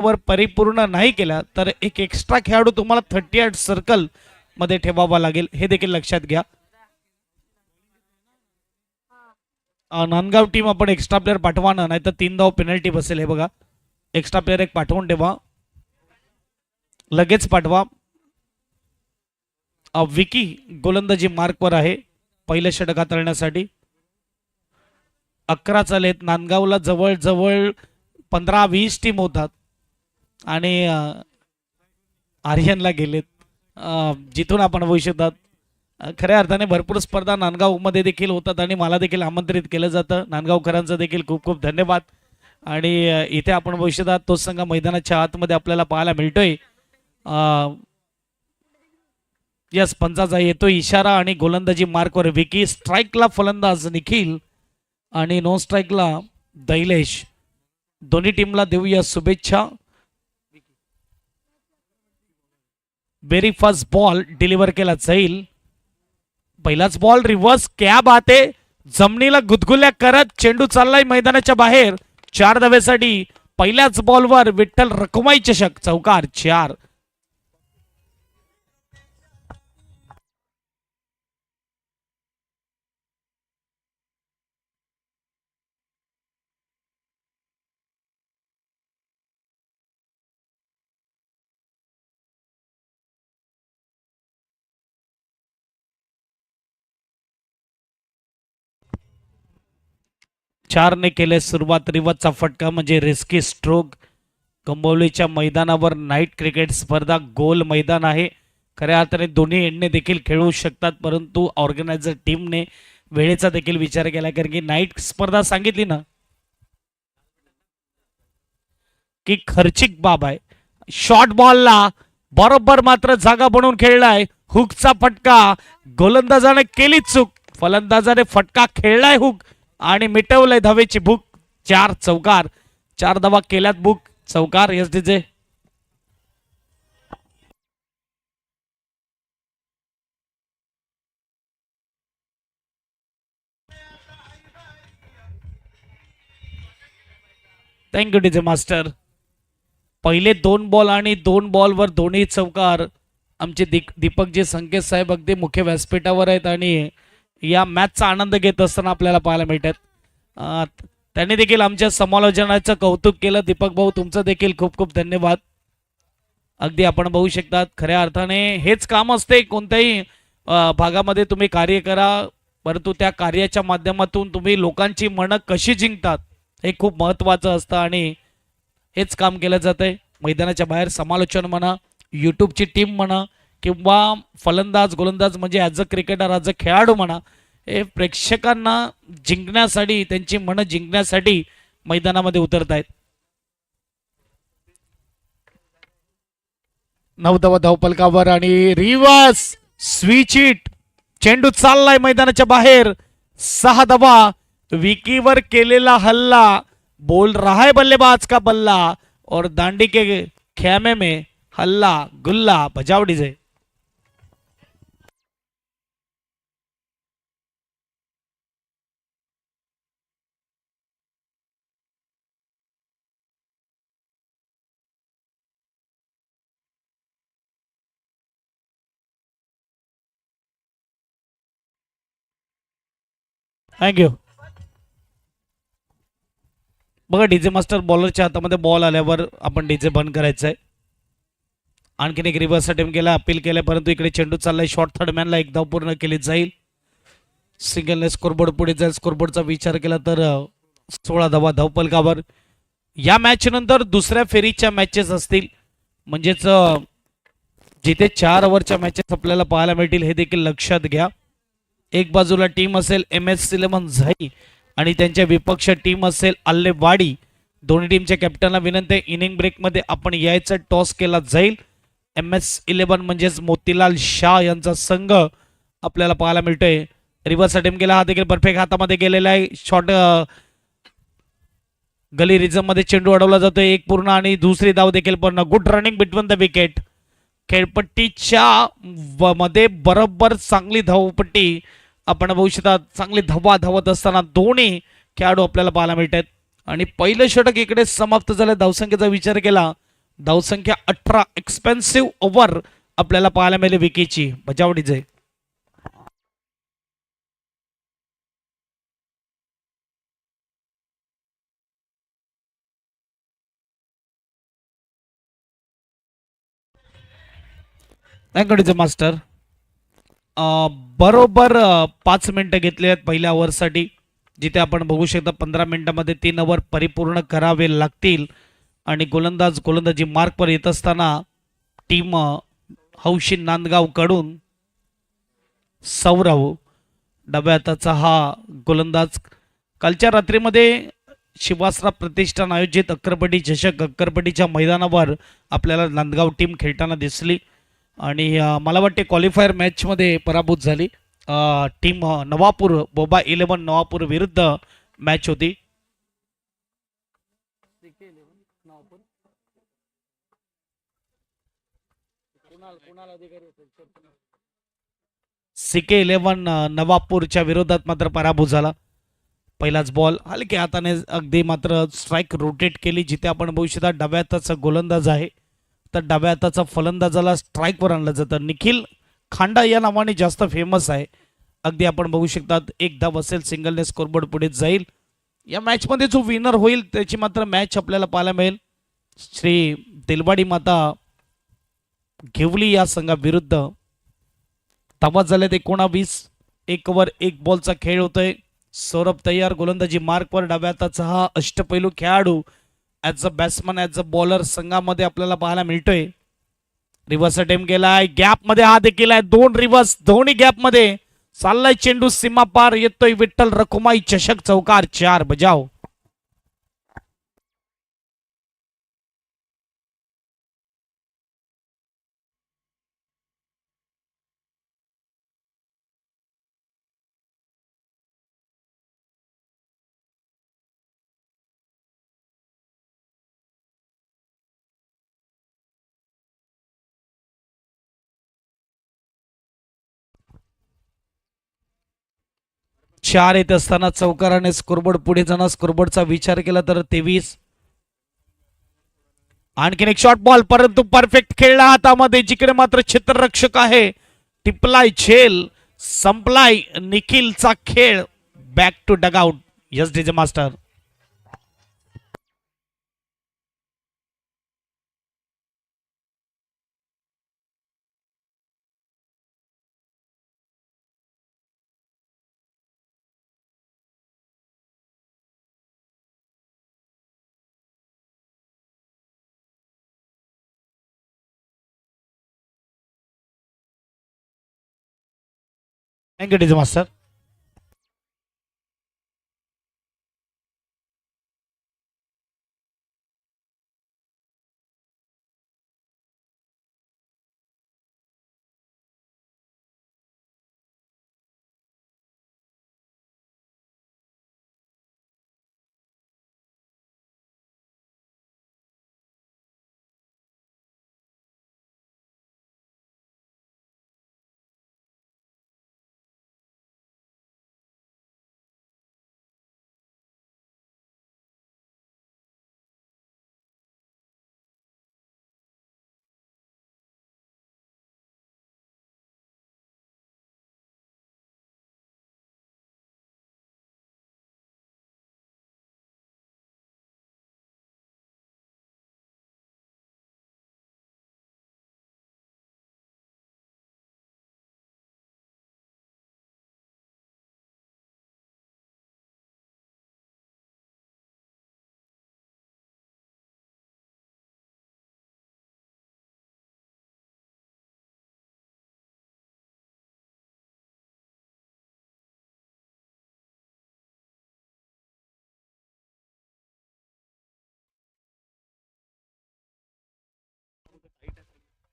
वर परिपूर्ण नाही केला तर एक एक्स्ट्रा खेळाडू तुम्हाला 38 सर्कल मध्ये ठेवावा लागेल, हे देखील लक्षात घ्या. नांदगाव टीम आपण एक्स्ट्रा प्लेअर पाठवा ना, नाही तर 3 धाव पेनल्टी बसेल. हे बघा, एक्स्ट्रा प्लेअर एक पाठवून ठेवा, लगेच पाठवा. विकी गोलंदाजी मार्कवर आहे पहिलं षटक हाताळण्यासाठी. 11 चालेत. नांदगावला जवळ जवळ 15-20 टीम होतात आणि आर्यनला गेलेत, जिथून आपण बघू शकतात खऱ्या अर्थाने भरपूर स्पर्धा नांदगावमध्ये देखील होतात आणि मला देखील आमंत्रित केलं जातं. नांदगावकरांचं देखील खूप खूप धन्यवाद. आणि इथे आपण बघू शकतात तोच संघ मैदानाच्या आतमध्ये आपल्याला पाहायला मिळतोय. यस, पंचाचा येतो इशारा आणि गोलंदाजी मार्कवर विकी. स्ट्राईकला फलंदाज निखिल आणि नो स्ट्राईकला दैलेश. दोन्ही टीमला देऊया शुभेच्छा. व्हेरी फास्ट बॉल डिलिव्हर केला जाईल. पहिलाच बॉल रिव्हर्स, क्या बात आहे. जमिनीला गुदगुल्या करत चेंडू चाललाय मैदानाच्या बाहेर 4 धावेसाठी. पहिल्याच बॉलवर विठ्ठल रखुमाई चषक, चौकार 4. चारने केले सुरुवात. रिवतचा फटका म्हणजे रिस्की स्ट्रोक. कंबोलीच्या मैदानावर नाईट क्रिकेट स्पर्धा गोल मैदान आहे. खऱ्या अर्थाने दोन्ही एंडने देखील खेळू शकतात, परंतु ऑर्गनायझर टीमने वेळेचा देखील विचार केला, कारण की नाईट स्पर्धा सांगितली ना की खर्चिक बाब आहे. शॉर्ट बॉलला बरोबर मात्र जागा बनवून खेळलाय. हुकचा फटका, गोलंदाजाने केली चूक, फलंदाजाने फटका खेळलाय हुक आणि मिटवलंय धावेची भूक. 4 चौकार. 4 धावा केल्यात भूक, चौकार. S D J thank you DJ master. पहिले 2 बॉल आणि 2 बॉलवर दोन्ही चौकार. आमचे दीपकजी संकेत साहेब अगदी मुख्य व्यासपीठावर आहेत आणि या मॅचचा आनंद घेत असताना आपल्याला पाहायला मिळतात. त्यांनी देखील आमच्या समालोचनाचं कौतुक केलं. दीपक भाऊ, तुमचं देखील खूप खूप धन्यवाद. अगदी आपण बघू शकतात खऱ्या अर्थाने हेच काम असते. कोणत्याही भागामध्ये तुम्ही कार्य करा, परंतु त्या कार्याच्या माध्यमातून तुम्ही लोकांची मनं कशी जिंकतात हे खूप महत्त्वाचं असतं आणि हेच काम केलं जातंय. मैदानाच्या बाहेर समालोचन म्हणा, यूट्यूबची टीम म्हणा किंवा फलंदाज गोलंदाज म्हणजे as a cricketer, as a खेळाडू म्हणा, हे प्रेक्षकांना जिंकण्यासाठी, त्यांची मनं जिंकण्यासाठी मैदानामध्ये उतरत आहेत. 9 धावा धावपलकावर आणि रिव्हर्स स्विच हिट. चेंडू चाललाय मैदानाच्या बाहेर. 6 धावा. विकीवर केलेला हल्ला. बोल रहा है बल्लेबाज का बल्ला और दांडी के खेमे में हल्ला गुल्ला. बजाव डीजे. थँक्यू. बघा, डीजे मास्टर बॉलरच्या हातामध्ये बॉल आल्यावर आपण डीजे बंद करायचं आहे. आणखीन एक रिव्हर्स अटेम्प्ट केला, अपील केलं, परंतु इकडे चेंडू चाललाय. शॉर्ट थर्ड मॅनला 1 धाव पूर्ण केली जाईल. सिंगलने स्कोरबोर्ड पुढे जाईल. स्कोरबोर्डचा विचार केला तर 16 धावा धावपलकावर. या मॅच नंतर दुसऱ्या फेरीच्या मॅचेस असतील, म्हणजेच जिथे 4 ओव्हरच्या मॅचेस आपल्याला पाहायला मिळतील हे देखील लक्षात घ्या. एक बाजूला टीम असेल MS11 झाई आणि त्यांच्या विपक्ष टीम असेल आल्लेवाडी. दोन्ही टीमच्या कॅप्टनला विनंती आहे, इनिंग ब्रेकमध्ये आपण यायचं. टॉस केला जाईल. MS11 म्हणजेच मोतीलाल शाह यांचा संघ आपल्याला पाहायला मिळतोय. रिव्हर्स अटेम्प्ट केला, हा देखील परफेक्ट हातामध्ये गेलेला आहे. शॉर्ट गली रिझम मध्ये चेंडू अडवला जातोय. 1 पूर्ण आणि दुसरी धाव देखील पूर्ण. Good running between the wicket. खेळपट्टीच्या मध्ये बरोबर चांगली धावपट्टी आपण बघू शकता. चांगली धावा धावत असताना दोन्ही खेळाडू आपल्याला पाहायला मिळतात आणि पहिलं षटक इकडे समाप्त झालं. धावसंख्येचा विचार केला धावसंख्या 18, एक्सपेन्सिव्ह ओव्हर आपल्याला पाहायला मिळेल विकीची. बजाव डीजे. Thank you master. बरोबर 5 मिनिटं घेतले आहेत पहिल्या ओव्हरसाठी, जिथे आपण बघू शकता 15 मिनिटांमध्ये 3 ओव्हर परिपूर्ण करावे लागतील. आणि गोलंदाजी मार्कवर येत असताना टीम हौशी नांदगाव कडून सौरव डाव्या हाताचा हा गोलंदाज. कालच्या रात्रीमध्ये शिवासरा प्रतिष्ठान आयोजित अक्करपट्टी चषक अक्करपट्टीच्या मैदानावर आपल्याला नांदगाव टीम खेळताना दिसली आणि मला वाटते क्वालिफायर मॅचमध्ये पराभूत झाली. टीम नवापूर बोबा 11 नवापूर विरुद्ध मॅच होती. सीके 11 नवापूरच्या विरोधात मात्र पराभूत झाला. पहिलाच बॉल हलक्या हाताने अगदी मात्र स्ट्राईक रोटेट केली, जिथे आपण बघू शकता डाव्या हाताचा गोलंदाज आहे तर डाव्या हाताचा फलंदाजाला स्ट्राईकवर आणलं जातं. निखिल खांडा या नावाने जास्त फेमस आहे. अगदी आपण बघू शकतात एक धाव असेल, सिंगलने स्कोरबोर्ड पुढे जाईल. या मॅचमध्ये जो विनर होईल त्याची मात्र मॅच आपल्याला पाहायला मिळेल श्री तेलवाडी माता घेवली या संघाविरुद्ध. धावा झाल्यात 19. 1 ओव्हर 1 बॉलचा खेळ होतोय. सौरभ तयार गोलंदाजी मार्कवर. डाव्या हाताचा हा अष्टपैलू खेळाडू as a batsman as a bowler संघामध्ये आपल्याला पाहायला मिळतोय. रिव्हर्स अटेम्प्ट केलाय, गॅप मध्ये हा देखील आहे. 2 रिव्हर्स, दोन्ही गॅप मध्ये चाललाय चेंडू, सीमा पार येतोय. विठ्ठल रखुमाई चषक चौकार. 4 बजाव. चार येत असताना चौकाराने स्कोरबोर्ड पुढे जाणार. स्कोरबोर्डचा विचार केला तर 23. आणखीन एक शॉर्ट बॉल, परंतु परफेक्ट खेळला हातामध्ये, जिकडे मात्र क्षेत्ररक्षक आहे. टिपलाय झेल, संपलाय निखिलचा खेळ. Back to dugout. Yes DJ master. Thank you DJ master.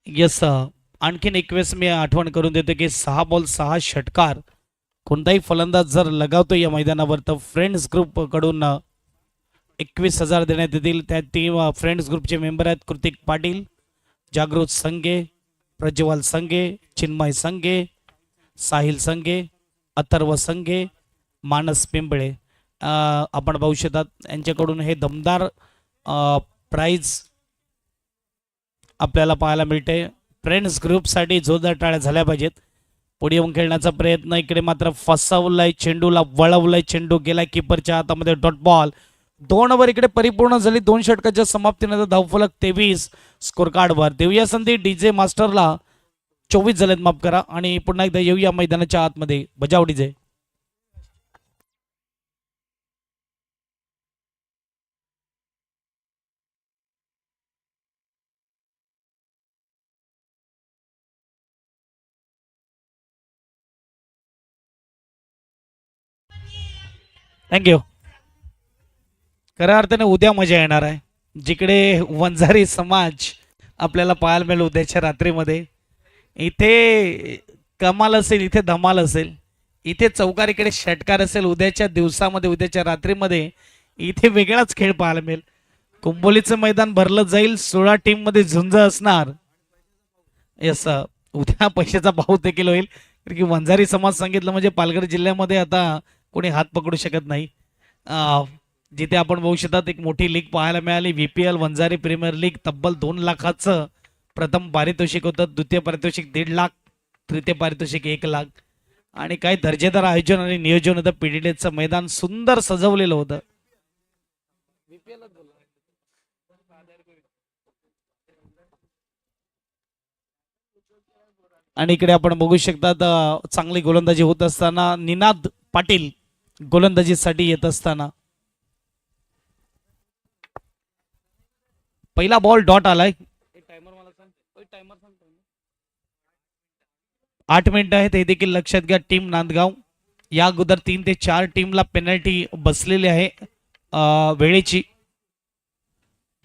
Yes. आणखीन एक वेळेस मी आठवण करून देतो की 6 बॉल 6 षटकार. कोणताही फलंदाज जर लगावतो या मैदानावर तर फ्रेंड्स ग्रुप कडून 21,000 देण्यात येतील. त्या टीम फ्रेंड्स ग्रुपचे मेंबर आहेत कृतिक पाटील, जागृत संगे, प्रज्वल संगे, चिन्मय संगे, साहिल संगे, अथर्व संगे, मानस पिंपळे. आपण पाहू शकतात यांच्याकडून हे दमदार प्राइज आपल्याला पाहायला मिळते. फ्रेंड्स ग्रुपसाठी जोरदार टाळ्या झाल्या पाहिजेत. पुढे येऊन खेळण्याचा प्रयत्न, इकडे मात्र फसवलाय चेंडूला, वळवलाय चेंडू, गेलाय किपरच्या हातामध्ये, डॉट बॉल. 2 ओव्हर इकडे परिपूर्ण झाली. 2 षटकाच्या समाप्तीनंतर धावफलक 23 स्कोर कार्डवर. देऊया संधी डीजे मास्टरला. 24 झालेत, माफ करा. आणि पुन्हा एकदा येऊया मैदानाच्या आतमध्ये. बजाव डीजे. थँक्यू. खऱ्या अर्थाने उद्या मजा येणार आहे, जिकडे वंजारी समाज आपल्याला पाहायला मिळेल उद्याच्या रात्रीमध्ये. इथे कमाल असेल, इथे धमाल असेल, इथे चौकार, इकडे षटकार असेल. उद्याच्या दिवसामध्ये, उद्याच्या रात्रीमध्ये इथे वेगळाच खेळ पाहायला मिळेल. कुंबोलीचं मैदान भरलं जाईल. 16 टीम मध्ये झुंज असणार. यस, उद्या पैशाचा भाव देखील होईल. कारण की वंजारी समाज सांगितलं म्हणजे पालघर जिल्ह्यामध्ये आता कोणी हात पकडू शकत नाही. जिथे आपण बघू शकतात एक मोठी लीग पाहायला मिळाली. VPL Vanjari premier league. तब्बल 2 लाखाचं प्रथम पारितोषिक होतं, द्वितीय पारितोषिक 1.5 लाख, तृतीय पारितोषिक 1 लाख. आणि काही दर्जेदार आयोजन आणि नियोजन होतं. PDDचं मैदान सुंदर सजवलेलं होतं. आणि इकडे आपण बघू शकतात चांगली गोलंदाजी होत असताना निनाद पाटील गोलंदाजीसाठी येत असताना. पहिला बॉल डॉट आलाय. 8 मिनिटं आहेत, हे देखील लक्षात घ्या. टीम नांदगाव या अगोदर 3 ते 4 टीमला पेनल्टी बसलेली आहे वेळेची.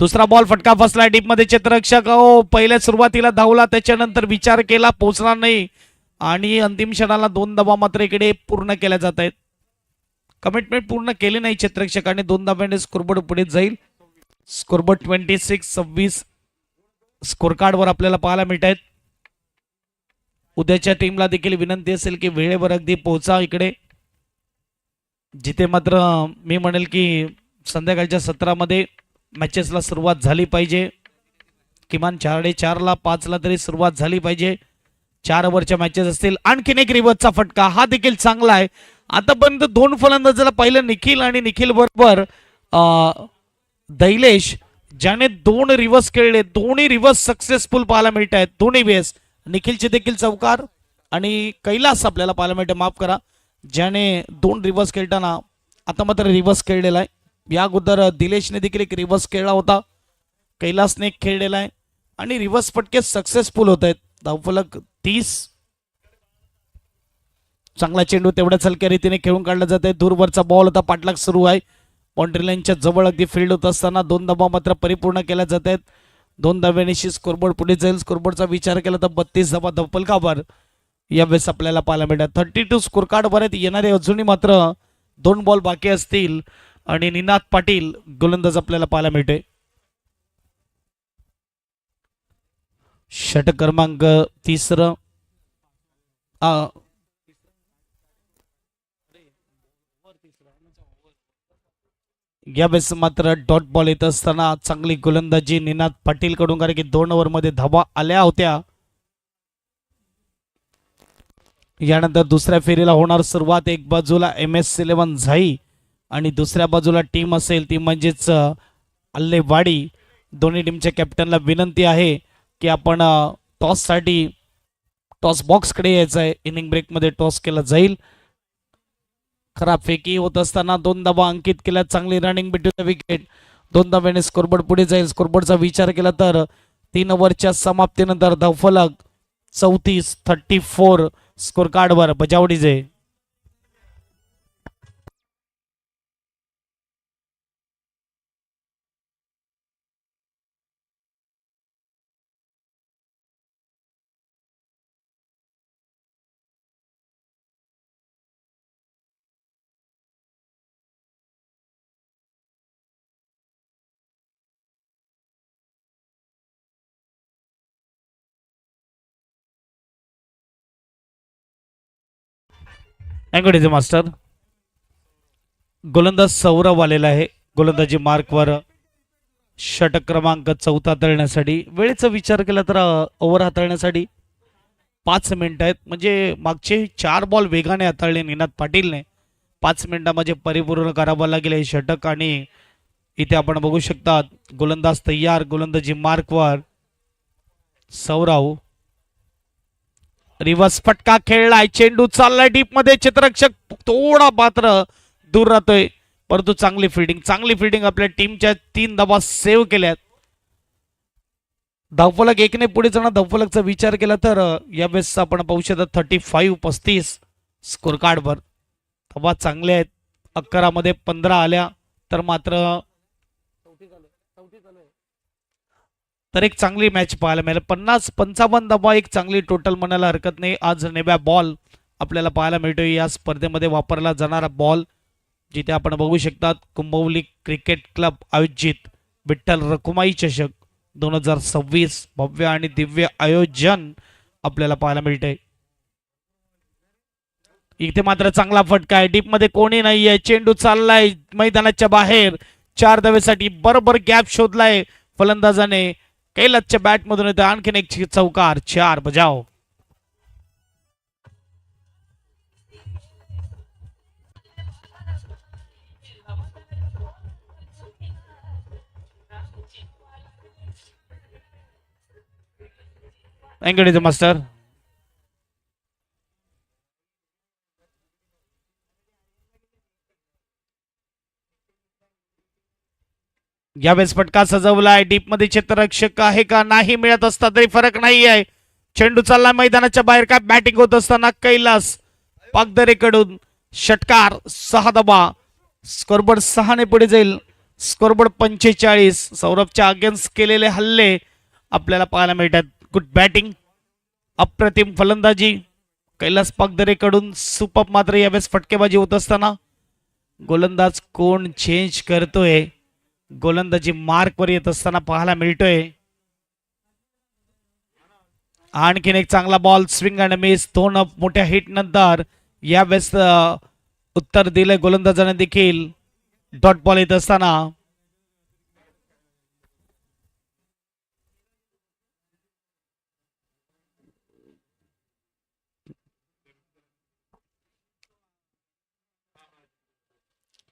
दुसरा बॉल फटका फसला डीप मध्ये. क्षेत्ररक्षक पहिल्या सुरुवातीला धावला, त्याच्यानंतर विचार केला, पोहोचणार नाही. आणि अंतिम क्षणाला 2 धावा मात्र इकडे पूर्ण केल्या जात आहेत. कमिटमेंट पूर्ण केली नाही क्षेत्ररक्षकाने. 2 धाब्याने स्कोरबोर्ड पुढे जाईल. स्कोरबोर्ड 26-26 स्कोर कार्डवर आपल्याला पाहायला मिळत आहेत. उद्याच्या टीमला देखील विनंती असेल की वेळेवर अगदी पोहोचा इकडे. जिथे मात्र मी म्हणेल की संध्याकाळच्या सत्रामध्ये मॅचेसला सुरुवात झाली पाहिजे. किमान 4:30ला 5ला तरी सुरुवात झाली पाहिजे. 4 ओव्हरच्या मॅचेस असतील. आणखीन एक रिव्हर्सचा फटका, हा देखील चांगला आहे. आतापर्यंत 2 फलंदाजाला पाहिलं, निखिल आणि निखिल बरोबर दैलेश, ज्याने 2 रिव्हर्स खेळले. दोन्ही रिव्हर्स सक्सेसफुल पाहायला मिळत आहेत दोन्ही वेळेस. निखिलचे देखील चौकार आणि कैलास आपल्याला पाहायला मिळते, माफ करा, ज्याने 2 रिव्हर्स खेळताना आता मात्र रिव्हर्स खेळलेला आहे. या अगोदर दिलेशने देखील एक रिव्हर्स खेळला होता, कैलासने एक खेळलेला आहे. आणि रिव्हर्स फटके सक्सेसफुल होत आहेत. धावफलक 30. चांगला चेंडू तेवढ्याच हलक्या रीतीने खेळून काढला जात आहे. दूरवरचा बॉल होता, पाठलाग सुरू आहे. बाउंड्री लाईनच्या जवळ अगदी फील्ड होत असताना 2 धावा मात्र परिपूर्ण केल्या जात आहेत. 2 धाव्यानिशी स्कोरबोर्ड पुढे जाईल. स्कोरबोर्डचा विचार केला तर 32 धावा धावफलकावर यावेळेस आपल्याला पाहायला मिळतात. 32 स्कोर कार्डवर आहेत. येणारे अजूनही मात्र 2 बॉल बाकी असतील. आणि निनाद पाटील गोलंदाज आपल्याला पाहायला मिळते. षटक क्रमांक 3. यावेळेस मात्र डॉट बॉल येत असताना चांगली गोलंदाजी निनाद पाटील कडून, कारण की 2 ओव्हरमध्ये धावा आल्या होत्या. यानंतर दुसऱ्या फेरीला होणार सुरुवात. एक बाजूला MS11 झाई आणि दुसऱ्या बाजूला टीम असेल ती म्हणजेच अल्लेवाडी. दोन्ही टीमच्या कॅप्टनला विनंती आहे की आपण टॉससाठी टॉस बॉक्सकडे यायचं आहे. इनिंग ब्रेकमध्ये टॉस केला जाईल. खराब फेकी होत असताना 2 धावा अंकित केल्या. चांगली रनिंग बिटवीन द विकेट. 2 धाव्याने स्कोरबोर्ड पुढे जाईल. स्कोरबोर्डचा विचार केला तर 3 ओव्हरच्या समाप्तीनंतर धावफलक 34 स्कोर कार्डवर. बजाव डीजे. Thank you master. गोलंदाज सौरभ आलेला आहे गोलंदाजी मार्कवर. षटक क्रमांक 4 हाताळण्यासाठी. वेळेचा विचार केला तर ओव्हर हाताळण्यासाठी 5 मिनिटं आहेत. म्हणजे मागचे 4 बॉल वेगाने हाताळले निनाद पाटीलने. 5 मिनिटांमध्ये परिपूर्ण करावं लागेल हे षटक. आणि इथे आपण बघू शकता गोलंदाज तयार, गोलंदाजी मार्कवर. सौरव रिव्हर्स फटका खेळलाय, चेंडू चाललाय डीप मध्ये, क्षेत्ररक्षक थोडा पात्र दूर राहतोय, परंतु चांगली फिल्डिंग आपल्या टीमच्या 3 धावा सेव्ह केल्यात. धावफलक 1ने पुढे जाणार. धावफलकचा विचार केला तर यावेळेस आपण पाहू शकता 35-35 स्कोर कार्डवर. धावा चांगल्या आहेत. 11 मध्ये 15 आल्या तर मात्र तर एक चांगली मॅच पाहायला मिळेल. 50-55 धावा एक चांगली टोटल म्हणायला हरकत नाही. आज नव्या बॉल आपल्याला पाहायला मिळतोय या स्पर्धेमध्ये वापरला जाणारा बॉल, जिथे आपण बघू शकता कुंभवली क्रिकेट क्लब आयोजित विठ्ठल रखुमाई चषक 2026 भव्य आणि दिव्य आयोजन आपल्याला पाहायला मिळतंय. इथे मात्र चांगला फटका आहे, डीप मध्ये कोणी नाहीये, चेंडू चाललाय मैदानाच्या बाहेर. 4 धावेसाठी बरोबर गॅप शोधलाय फलंदाजाने. कैलासच्या बॅट मधून येतो आणखीन एक चौकार. 4 बजाव. Thank you master. यावेळेस फटका सजवलाय, डीप मध्ये क्षेत्ररक्षक आहे का, नाही. मिळत असता तरी फरक नाही आहे. चेंडू चालला मैदानाच्या बाहेर. काय बॅटिंग होत असताना कैलास पागदरेकडून षटकार. 6 धावा. स्कोरबोर्ड 6 ने पुढे जाईल. स्कोरबोर्ड 45. सौरभच्या अगेन्स्ट केलेले हल्ले आपल्याला पाहायला मिळतात. गुड बॅटिंग, अप्रतिम फलंदाजी कैलास पागदरेकडून. सुपर. मात्र यावेळेस फटकेबाजी होत असताना गोलंदाज कोण चेंज करतोय, गोलंदाजी मार्कवर येत असताना पाहायला मिळतोय. आणखीन एक चांगला बॉल, स्विंग अँड मिस. 2 मोठ्या हिट नंतर यावेळेस उत्तर दिलंय गोलंदाजाने देखील. डॉट बॉल येत असताना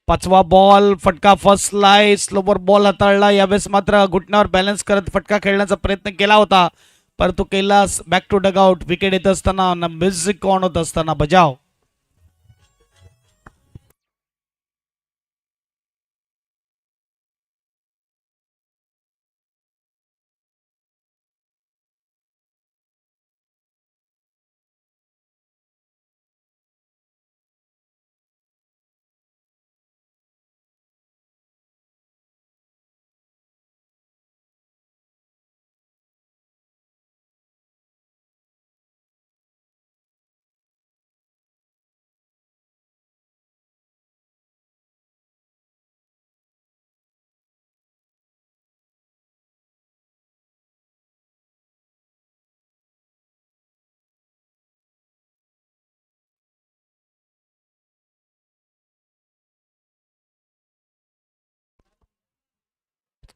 5वा बॉल. फटका फसलाय, स्लोवर बॉल हाताळला. यावेळेस मात्र घुटण्यावर बॅलन्स करत फटका खेळण्याचा प्रयत्न केला होता, परंतु Kailash back to dugout. Wicket येत असताना म्युझिक ऑन होत असताना बजाव.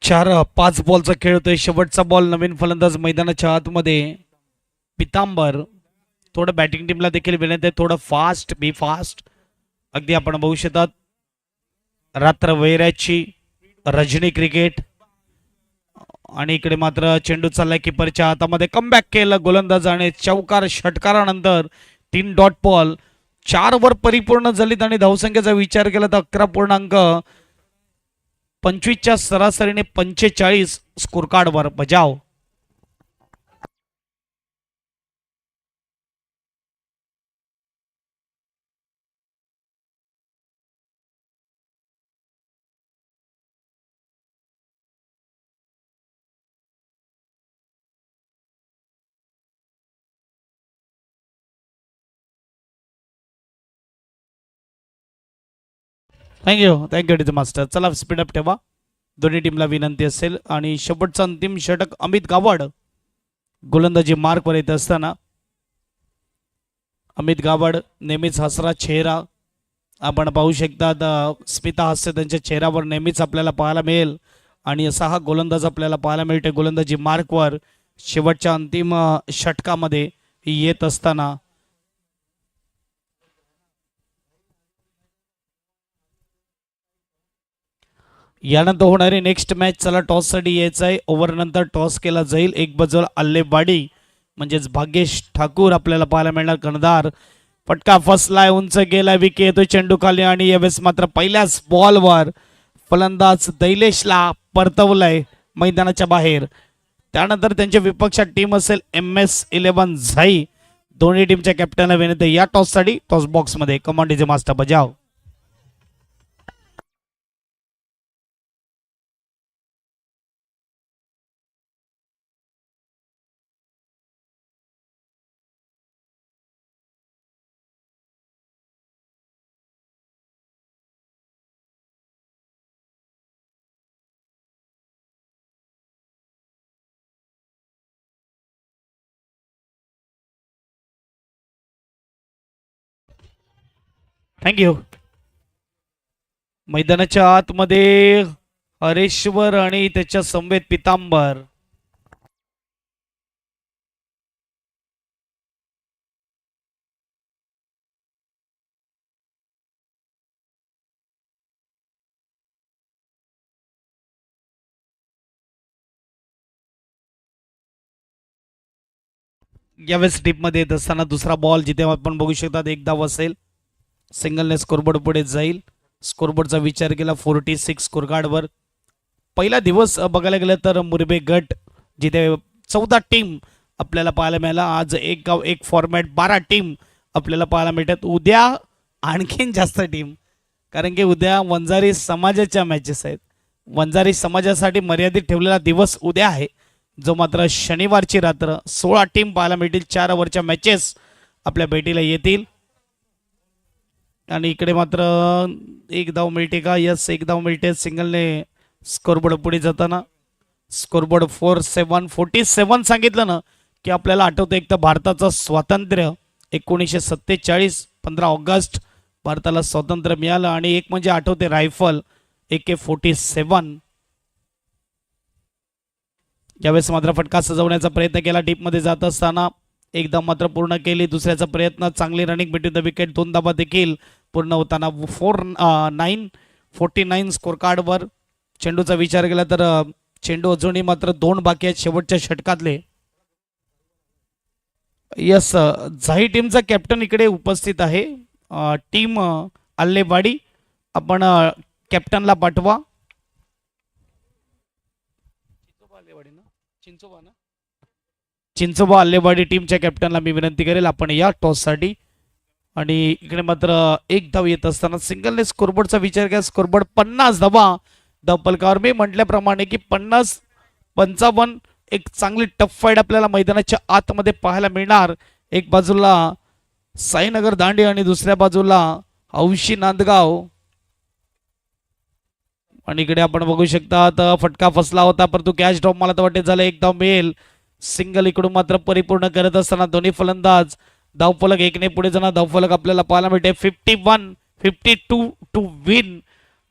चार 5 बॉलचा खेळ होतोय. शेवटचा बॉल. नवीन फलंदाज मैदानाच्या आतमध्ये पितांबर. थोडं बॅटिंग टीमला देखील विनंती आहे, थोडं फास्ट, बी फास्ट. अगदी आपण बघू शकतात रात्र वैराची रजनी क्रिकेट. आणि इकडे मात्र चेंडू चाललाय किपरच्या हातामध्ये. कमबॅक केलं गोलंदाजाने. चौकार षटकारानंतर 3 डॉट बॉल. 4 वर परिपूर्ण झालीत आणि धावसंख्येचा विचार केला तर 11.25च्या सरासरीने 45 स्कोर कार्डवर बजाव. Thank you master. चला स्पीडअप ठेवा, दोन्ही टीमला विनंती असेल. आणि शेवटचा अंतिम षटक अमित गावड गोलंदाजी मार्कवर येत असताना. अमित गावड नेहमीच हसरा चेहरा आपण पाहू शकता. स्मिता हास्य त्यांच्या चेहऱ्यावर नेहमीच आपल्याला पाहायला मिळेल. आणि असा हा गोलंदाज आपल्याला पाहायला मिळते गोलंदाजी मार्कवर शेवटच्या अंतिम षटकामध्ये येत असताना. यानंतर होणारी नेक्स्ट मॅच चला टॉससाठी यायचं आहे. ओव्हरनंतर टॉस केला जाईल. एक बाजूला अल्लेबाडी म्हणजेच भाग्येश ठाकूर आपल्याला पाहायला मिळणार कर्णधार. फटका फसलाय, उंच गेला, विकेट येतोय चेंडू खाली आणि यावेळेस मात्र पहिल्याच बॉलवर फलंदाज दैलेशला परतवलंय मैदानाच्या बाहेर. त्यानंतर त्यांच्या विपक्षात टीम असेल MS11 झाई. दोन्ही टीमच्या कॅप्टनला विनंती या टॉससाठी टॉस बॉक्समध्ये कमांड डीजे मास्टर बजाव. थँक्यू. मैदानाच्या आतमध्ये हरेश्वर आणि त्याच्या समवेत पितांबर. यावेळेस टीपमध्ये येत असताना दुसरा बॉल जिथे आपण बघू शकतात एक धाव असेल. सिंगलने स्कोरबोर्ड पुढे जाईल. स्कोरबोर्डचा विचार केला 46 स्कोरकार्डवर. पहिला दिवस बघायला गेलं तर मुरबे गट जिथे 14 टीम आपल्याला पाहायला मिळाला. आज एक गाव एक फॉर्मॅट 12 टीम आपल्याला पाहायला मिळतात. उद्या आणखीन जास्त टीम, कारण की उद्या वंजारी समाजाच्या मॅचेस आहेत. वंजारी समाजासाठी मर्यादित ठेवलेला दिवस उद्या आहे, जो मात्र शनिवारची रात्र 16 टीम पाहायला मिळतील. 4 ओव्हरच्या मॅचेस आपल्या भेटीला येतील. आणि इकडे मात्र एक धाव मिळते का? यस, एक धाव मिळते सिंगलने स्कोरबोर्ड पुढे जाताना. स्कोरबोर्ड 47 सांगितलं ना की आपल्याला आठवतं एक तर भारताचं स्वातंत्र्य 1947 15 ऑगस्ट भारताला स्वातंत्र्य मिळालं. आणि एक म्हणजे आठवते रायफल AK-47. यावेळेस मात्र फटका सजवण्याचा प्रयत्न केला. डीपमध्ये जात असताना एकदा मात्र पूर्ण केली. दुसऱ्याचा प्रयत्न, चांगली रनिंग बिटवीन द विकेट. 2 धाबा देखील पूर्ण होताना 49 स्कोर कार्डवर. चेंडूचा विचार केला तर चेंडू अजूनही मात्र 2 बाकी आहेत शेवटच्या षटकातले. यस, झाई टीमचा कॅप्टन इकडे उपस्थित आहे. टीम अल्लेवाडी, आपण कॅप्टनला पाठवा. चिंचोबा अल्लेवाडी टीमच्या कॅप्टनला मी विनंती करेल आपण या टॉससाठी. आणि इकडे मात्र एक धाव येत असताना सिंगलने स्कोरबोर्डचा विचार केला. स्कोरबोर्ड 50 धावा धपलकावर. मी म्हटल्याप्रमाणे की 50-55 एक चांगली टफ फाईट आपल्याला मैदानाच्या आतमध्ये पाहायला मिळणार. एक बाजूला साईनगर दांडी आणि दुसऱ्या बाजूला हौशी नांदगाव. आणि इकडे आपण बघू शकता तर फटका फसला होता, परंतु कॅच ड्रॉप मला तर वाटते झालं. एक धाव मिळेल. सिंगल इकडून मात्र परिपूर्ण करत असताना दोन्ही फलंदाज धावफलक एकने पुढे जाणार. धावफलक आपल्याला पाहायला मिळते 51-52 टू विन.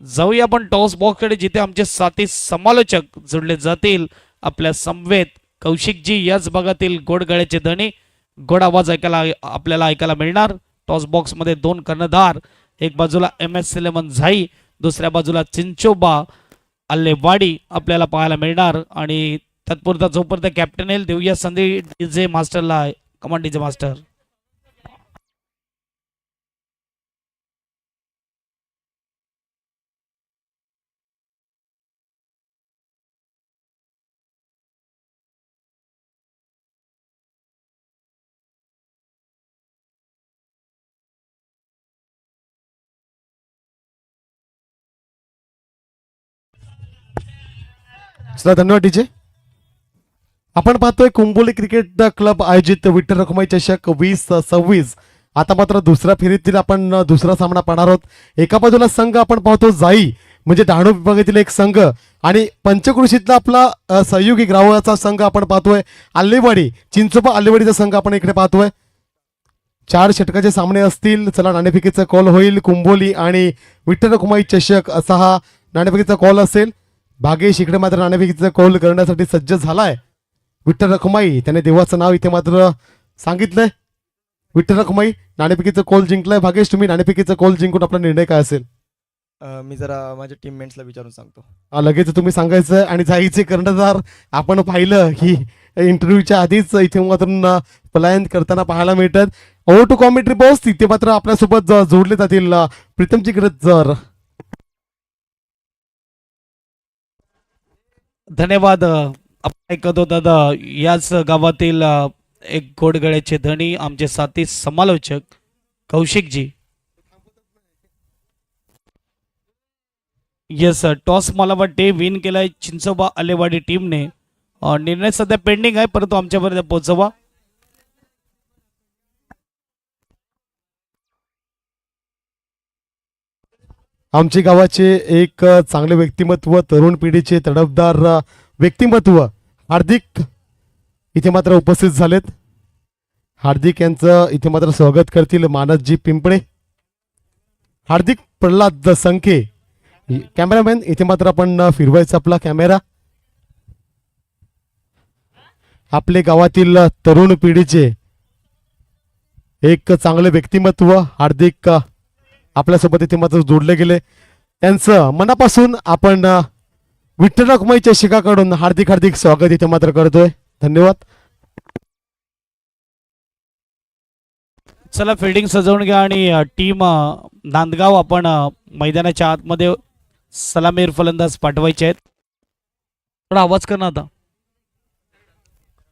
जाऊया आपण टॉस बॉक्सकडे, जिथे आमचे साथी समालोचक जोडले जातील आपल्या समवेत. कौशिकजी याच भागातील गोड गळ्याचे धनी, गोड आवाज आपल्याला ऐकायला मिळणार. टॉस बॉक्स मध्ये 2 कर्णधार, एक बाजूला MS11 झाई, दुसऱ्या बाजूला चिंचोबा अल्लेवाडी आपल्याला पाहायला मिळणार. आणि तत्पुरता जोपर्यंत कॅप्टन येईल देऊया संधी डीजे मास्टरला. Command DJ master. चला, धन्यवाद डीजे. आपण पाहतोय कुंबोली क्रिकेट क्लब आयोजित विठ्ठल रखुमाई चषक 2026. आता मात्र दुसऱ्या फेरीतील आपण दुसरा सामना पाहणार आहोत. एका बाजूला संघ आपण पाहतो जाई, म्हणजे डहाणू विभागातील एक संघ, आणि पंचक्रोशीतला आपला सहयोगी ग्रावाचा संघ आपण पाहतोय अल्लेवाडी, चिंचोबा अल्लेवाडीचा संघ आपण इकडे पाहतोय. 4 षटकाचे सामने असतील. चला, नाणेफेकीचा कॉल होईल. कुंबोली आणि विठ्ठल रखुमाई चषक असा हा नाणेफेकीचा कॉल असेल. भागेश इकडे मात्र नाणेफेकीचा कौल करण्यासाठी सज्ज झालाय. विठ्ठल रखुमाई त्याने देवाचं नाव इथे मात्र सांगितलंय. विठ्ठल रखुमाई नाणेफेकीचं कौल जिंकलाय. भागेश तुम्ही नाणेफेकीचं कौल जिंकून आपला निर्णय काय असेल? मी जरा माझ्या टीममेट्सला विचारून सांगतो. लगेच तुम्ही सांगायचं आणि जायचे कर्णधार आपण पाहिलं की इंटरव्ह्यूच्या आधीच इथे मात्र पलायन करताना पाहायला मिळतात. ओव्हर टू कॉमेंट्री बॉक्स तिथे मात्र आपल्यासोबत जोडले जातील प्रीतमजी जर. धन्यवाद. आपण ऐकत होतात याच गावातील एक घोडगड्याचे धनी आमचे साथी समालोचक कौशिकजी. येस, टॉस मला वाटते विन केलाय चिंचोबा आलेवाडी टीमने. निर्णय सध्या पेंडिंग आहे, परंतु आमच्यापर्यंत पोहोचवा. आमचे गावाचे एक चांगले व्यक्तिमत्व, तरुण पिढीचे तडफदार व्यक्तिमत्व हार्दिक इथे मात्र उपस्थित झालेत. हार्दिक यांचं इथे मात्र स्वागत करतील मानसजी पिंपळे. हार्दिक प्रल्हाद संखे कॅमेरामॅन इथे मात्र आपण फिरवायचा आपला कॅमेरा. आपले गावातील तरुण पिढीचे एक चांगले व्यक्तिमत्व हार्दिक आपल्यासोबत इथे मात्र जोडले गेले. त्यांचं मनापासून आपण विठ्ठल रखुमाईच्या शिकाकडून हार्दिक हार्दिक स्वागत इथे मात्र करतोय. धन्यवाद. चला फिल्डिंग सजवून घ्या आणि टीम नांदगाव आपण मैदानाच्या आतमध्ये सलामीर फलंदाज पाठवायचे आहेत. थोडा आवाज कर ना आता.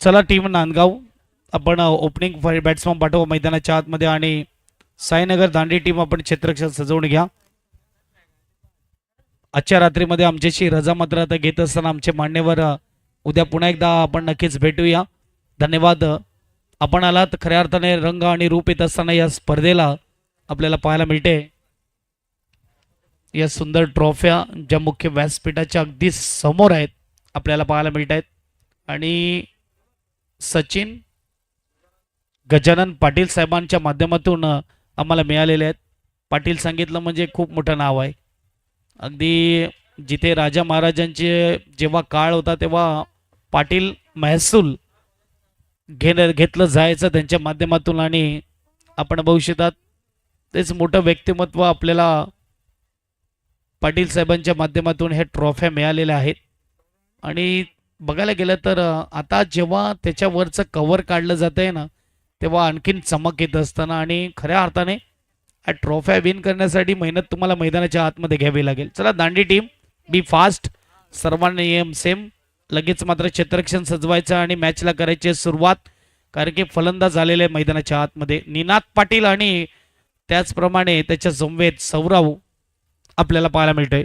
चला टीम नांदगाव आपण ओपनिंग बॅट्समन पाठवा मैदानाच्या आतमध्ये आणि साईनगर दांडी टीम आपण क्षेत्ररक्षण सजवून घ्या. आजच्या रात्रीमध्ये आमच्याशी रजा मात्र आता घेत असताना आमचे मान्यवर उद्या पुन्हा एकदा आपण नक्कीच भेटूया. धन्यवाद. आपण आलात खऱ्या अर्थाने रंग आणि रूप येत असताना या स्पर्धेला आपल्याला पाहायला मिळते. या सुंदर ट्रॉफ्या ज्या मुख्य व्यासपीठाच्या अगदी समोर आहेत आपल्याला पाहायला मिळत आहेत. आणि सचिन गजानन पाटील साहेबांच्या माध्यमातून आम्हाला मिळालेले आहेत. पाटील सांगितलं म्हणजे खूप मोठं नाव आहे. अगदी जिथे राजा महाराजांचे जेव्हा काळ होता तेव्हा पाटील महसूल घेतलं जायचं त्यांच्या माध्यमातून. आणि आपण बघू शकतात तेच मोठं व्यक्तिमत्व आपल्याला पाटील साहेबांच्या माध्यमातून हे ट्रॉफ्या मिळालेल्या आहेत. आणि बघायला गेलं तर आता जेव्हा त्याच्यावरचं कव्हर काढलं जात आहे ना तेव्हा आणखीन चमक येत असताना आणि खऱ्या अर्थाने हा ट्रॉफ्या विन करण्यासाठी मेहनत तुम्हाला मैदानाच्या आतमध्ये घ्यावी लागेल. चला दांडी टीम बी फास्ट. सर्वांना नियम सेम. लगेच मात्र क्षेत्ररक्षण सजवायचं आणि मॅचला करायची सुरुवात. कारण की फलंदाज झालेले मैदानाच्या आतमध्ये निनाद पाटील आणि त्याचप्रमाणे त्याच्या समवेत सौरव आपल्याला पाहायला मिळतंय.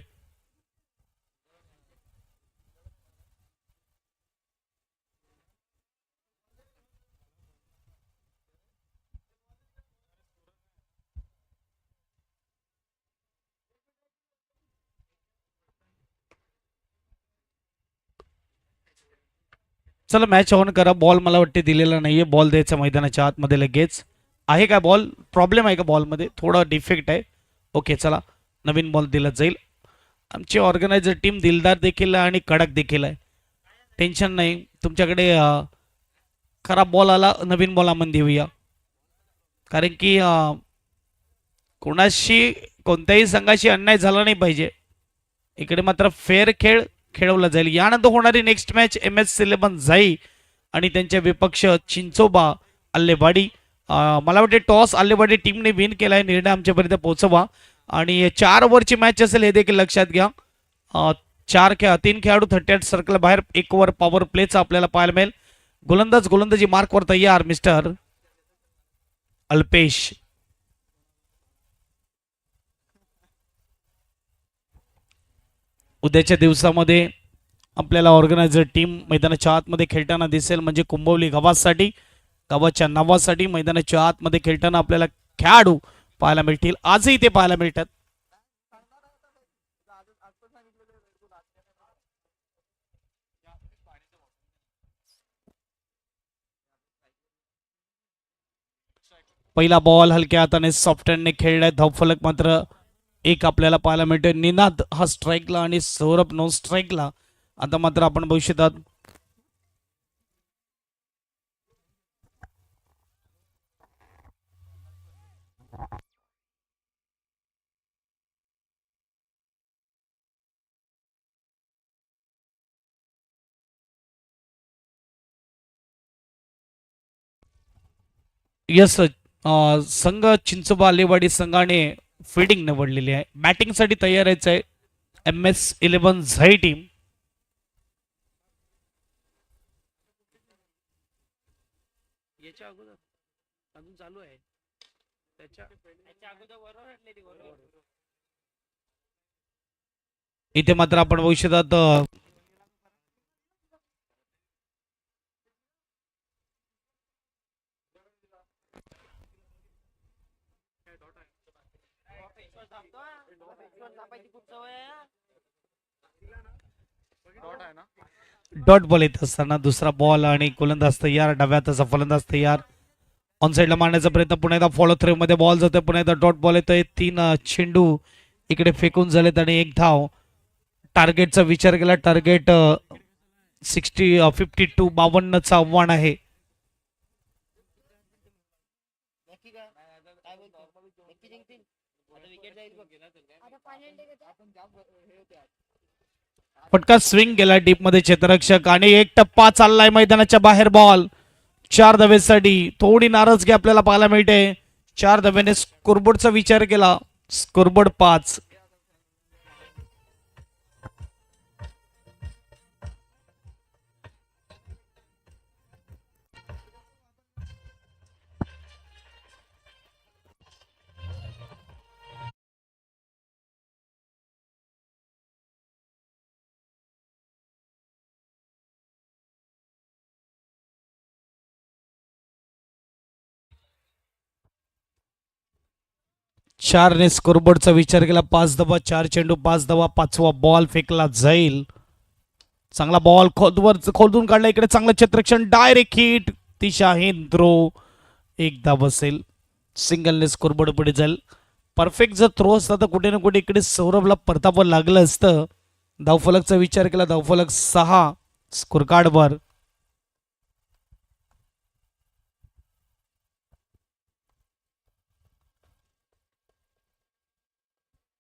चला मॅच ऑन करा. बॉल मला वाटते दिलेला नाहीये. बॉल द्यायचा मैदानाच्या आतमध्ये लगेच. आहे का बॉल? प्रॉब्लेम आहे का बॉलमध्ये? थोडा डिफेक्ट आहे. ओके चला नवीन बॉल दिला जाईल. आमची ऑर्गनायझर टीम दिलदार देखील आहे आणि कडक देखील आहे. टेन्शन नाही. तुमच्याकडे खराब बॉल आला नवीन बॉल आपण देऊया. कारण की कोणाशी कोणत्याही संघाशी अन्याय झाला नाही पाहिजे. इकडे मात्र फेअर खेळ खेळवला जाईल. यानंतर होणारी नेक्स्ट मॅच MS11 जाई आणि त्यांच्या विपक्ष चिंचोबा आल्लेवाडी. मला वाटते टॉस आल्लेवाडी टीमने विन केलाय. निर्णय आमच्यापर्यंत पोहोचवा. आणि 4 ओव्हरची मॅच असेल हे देखील लक्षात घ्या. 3 खेळाडू 38 सर्कल बाहेर. 1 ओव्हर पॉवर प्लेचा आपल्याला पाहायला मिळेल. गोलंदाजी मार्कवर तयार मिस्टर अल्पेश. उद्याच्या दिवसामध्ये आपल्याला ऑर्गनायझर टीम मैदानाच्या आतमध्ये खेळताना दिसेल. म्हणजे कुंभवली गावासाठी गावाच्या नावासाठी मैदानाच्या आतमध्ये खेळताना आपल्याला खेळाडू पाहायला मिळतील. आजही ते पाहायला मिळतात. पहिला बॉल हलक्या हाताने सॉफ्ट हँडने खेळलाय. धावफलक मात्र एक आपल्याला पाहायला मिळतोय. निनाद हा स्ट्राईकला आणि सौरभ नो स्ट्राईकला. आता मात्र आपण बघू शकतात यस. संघ चिंचोबा आलेवाडी संघाने फिल्डिंग निवडलेली आहे. बॅटिंगसाठी तयार आहे MS11 झै टीम. याच्या अगोदर अजून चालू आहे. इथे मात्र आपण बघू शकतात डॉट बॉल येत असताना दुसरा बॉल आणि गोलंदाज तयार. डाव्या हाताचा फलंदाज तयार. ऑन साईडला मारण्याचा प्रयत्न. पुन्हा एकदा फॉलो थ्रो मध्ये बॉल जातोय. पुन्हा एकदा डॉट बॉल येतोय. 3 चेंडू इकडे फेकून झालेत आणि 1 धाव. टार्गेटचा विचार केला. टार्गेट 52 52चं आव्हान आहे. फटका स्विंग गेला डीप मध्ये क्षेत्ररक्षक आणि एक टप्पा चाललाय मैदानाच्या बाहेर. बॉल 4 धावेसाठी. थोडी नाराजगी आपल्याला पाहायला मिळते. 4 धावेने स्कोरबोर्डचा विचार केला. स्कोरबोर्ड 5. चारने स्कोरबोर्डचा विचार केला. 5 धावा. 4 चेंडू 5 धावा. 5वा बॉल फेकला जाईल. चांगला बॉल खोदून काढला. इकडे चांगलं क्षेत्ररक्षण. Direct hit. दिशाहीन थ्रो. 1 धाव बसेल. सिंगलने स्कोरबोर्ड पुढे जाईल. परफेक्ट जर थ्रो असता तर कुठे ना कुठे इकडे सौरभला परतापं लागलं असतं. धावफलकचा विचार केला. धावफलक 6 स्कोर कार्डवर.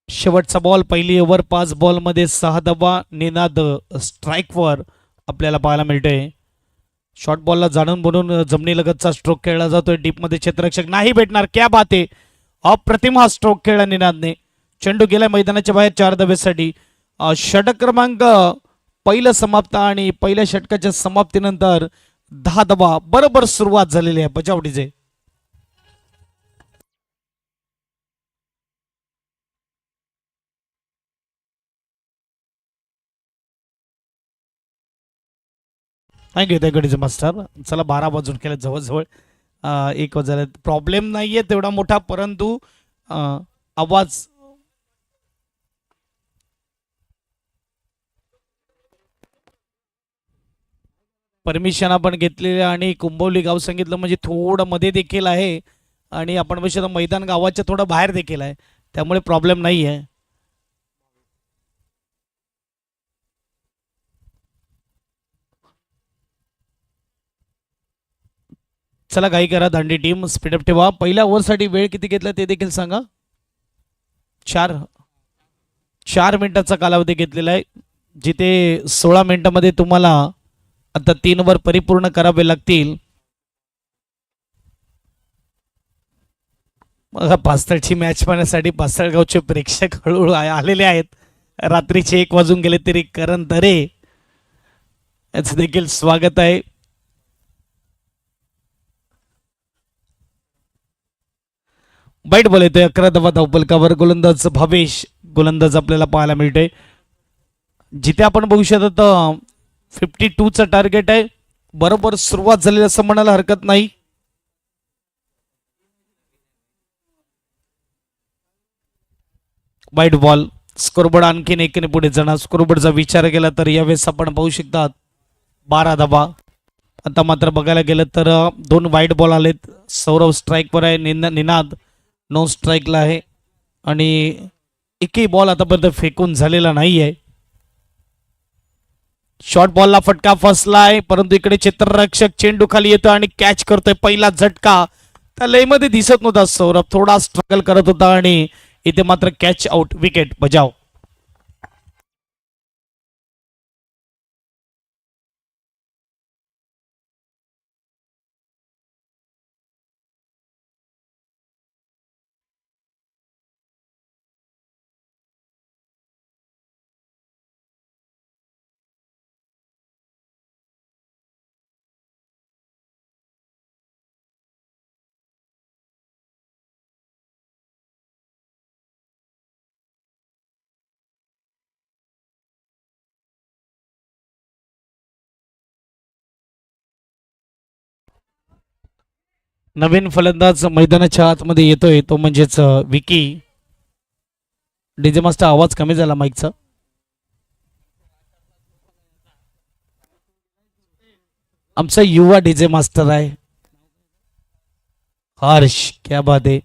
शेवटचा बॉल. पहिली ओव्हर 5 बॉल मध्ये 6 धावा. निनाद स्ट्राईकवर आपल्याला पाहायला मिळते. शॉर्ट बॉलला जाणून बनून जमिनीलगतचा स्ट्रोक खेळला जातोय. डीप मध्ये क्षेत्ररक्षक नाही भेटणार. क्या बात आहे. अप्रतिम हा स्ट्रोक खेळला निनादने. चेंडू गेला मैदानाच्या बाहेर 4 धावेसाठी. षटक क्रमांक पहिलं समाप्त आणि पहिल्या षटकाच्या समाप्तीनंतर 10 धावा. बरोबर सुरुवात झालेली आहे बजावडीचे. Thank you master. चला 12 वाजून केलं जवळजवळ. 1 वाजले. प्रॉब्लेम नाहीये तेवढा मोठा, परंतु आवाज परमिशन आपण घेतलेली आणि कुंभवली गाव सांगितलं म्हणजे थोडं मध्ये देखील आहे आणि आपण बघू मैदान गावाच्या थोडं बाहेर देखील आहे, त्यामुळे प्रॉब्लेम नाही आहे. चला काही करा दांडी टीम, स्पीडअप ठेवा. पहिल्या ओव्हरसाठी वेळ किती घेतला ते देखील सांगा. 4 मिनिटाचा कालावधी घेतलेला आहे, जिथे 16 मिनिटांमध्ये तुम्हाला आता 3 ओव्हर परिपूर्ण करावे लागतील. पास्तळची मॅच पाहण्यासाठी पास्तळगावचे प्रेक्षक हळूहळू आलेले आहेत. रात्रीचे 1 वाजून गेले तरी करण दरे याचं देखील स्वागत आहे. वाईट बॉल येतोय. 11 धावा धावफलकावर. गोलंदाज भावेश गोलंदाज आपल्याला पाहायला मिळतोय. जिथे आपण बघू शकतो 52चं टार्गेट आहे. बरोबर सुरुवात झाली असं म्हणायला हरकत नाही. वाईट बॉल. स्कोरबोर्ड आणखीन एकीने पुढे जाणार. स्कोरबोर्डचा विचार केला तर यावेळेस आपण पाहू शकतात 12 धावा. आता मात्र बघायला गेलं तर 2 वाईट बॉल आलेत. सौरभ स्ट्राईकवर आहे, निनाद नो स्ट्राईकला आहे आणि एकही बॉल आतापर्यंत फेकून झालेला नाहीये. शॉर्ट बॉलला फटका फसलाय, परंतु इकडे क्षेत्ररक्षक चेंडू खाली येतो आणि कॅच करतोय. पहिला झटका त्या लयमध्ये दिसत नव्हता. सौरभ थोडा स्ट्रगल करत होता आणि इथे मात्र कॅच आउट, विकेट बजाव. नवीन फलंदाज मैदानाच्या आतमध्ये येतोय, तो म्हणजेच विकी. डीजे मास्टर आवाज कमी झाला माईकचा. आमचा युवा डीजे मास्टर आहे हर्ष. क्या बात आहे.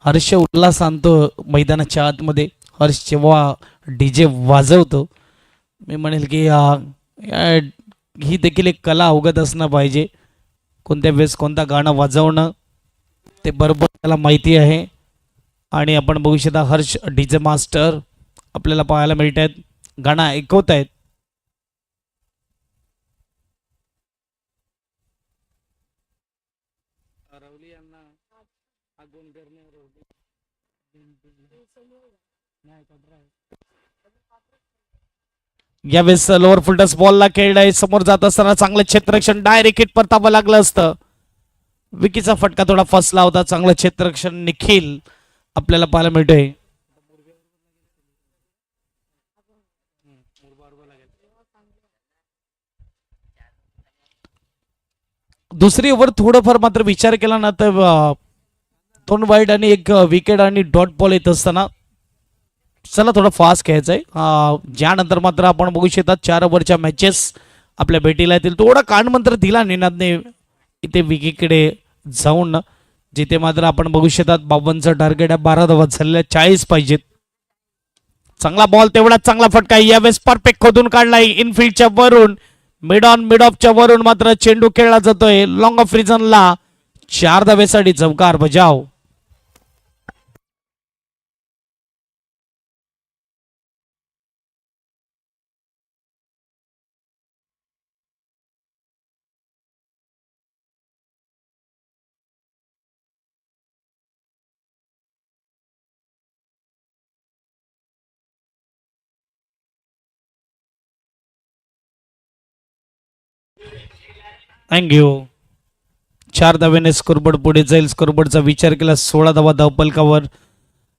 हर्ष उल्हास आणतो मैदानाच्या आतमध्ये. हर्ष जेव्हा डीजे वाजवतो, मी म्हणेल की ही देखील एक कला अवगत असणं पाहिजे. कोणत्या वेळेस कोणता गाणं वाजवणं ते बरोबर त्याला माहिती आहे. आणि आपण बघू शकता हर्ष डीजे मास्टर आपल्याला पाहायला मिळत आहेत, गाणं ऐकवत आहेत. यावेळेस लोअर फुलटस बॉलला खेळलाय, समोर जात असताना चांगलं क्षेत्ररक्षण, डायरेक्ट हिट परतावं लागलं असतं. विकीचा फटका थोडा फसला होता. चांगलं क्षेत्ररक्षण निखिल आपल्याला पाहायला मिळतोय. दुसरी ओव्हर थोडंफार मात्र विचार केला ना तर 2 वाईड आणि 1 विकेट आणि डॉट बॉल येत असताना चला थोडं फास्ट खेळायचंय. ज्यानंतर मात्र आपण बघू शकतात 4 ओव्हरच्या मॅचेस आपल्या भेटीला येतील. थोडा कानमंत्र दिला निनादने इथे विकीकडे जाऊन, जिथे मात्र आपण बघू शकतात 52चं टार्गेट आहे. 12 धावा झालेल्या 40 पाहिजेत. चांगला बॉल, तेवढा चांगला फटका यावेळेस परफेक्ट खोदून काढलाय इनफिल्डच्या वरून. मिड ऑन मिड ऑफच्या वरून मात्र चेंडू खेळला जातोय लॉंग ऑफ रिझनला. 4 धावेसाठी चौकार बजाव. थँक्यू. 4 धावेने स्कोरबोर्ड पुढे जाईल. स्कोरबोर्डचा विचार केला 16 धावा धावपलकावर.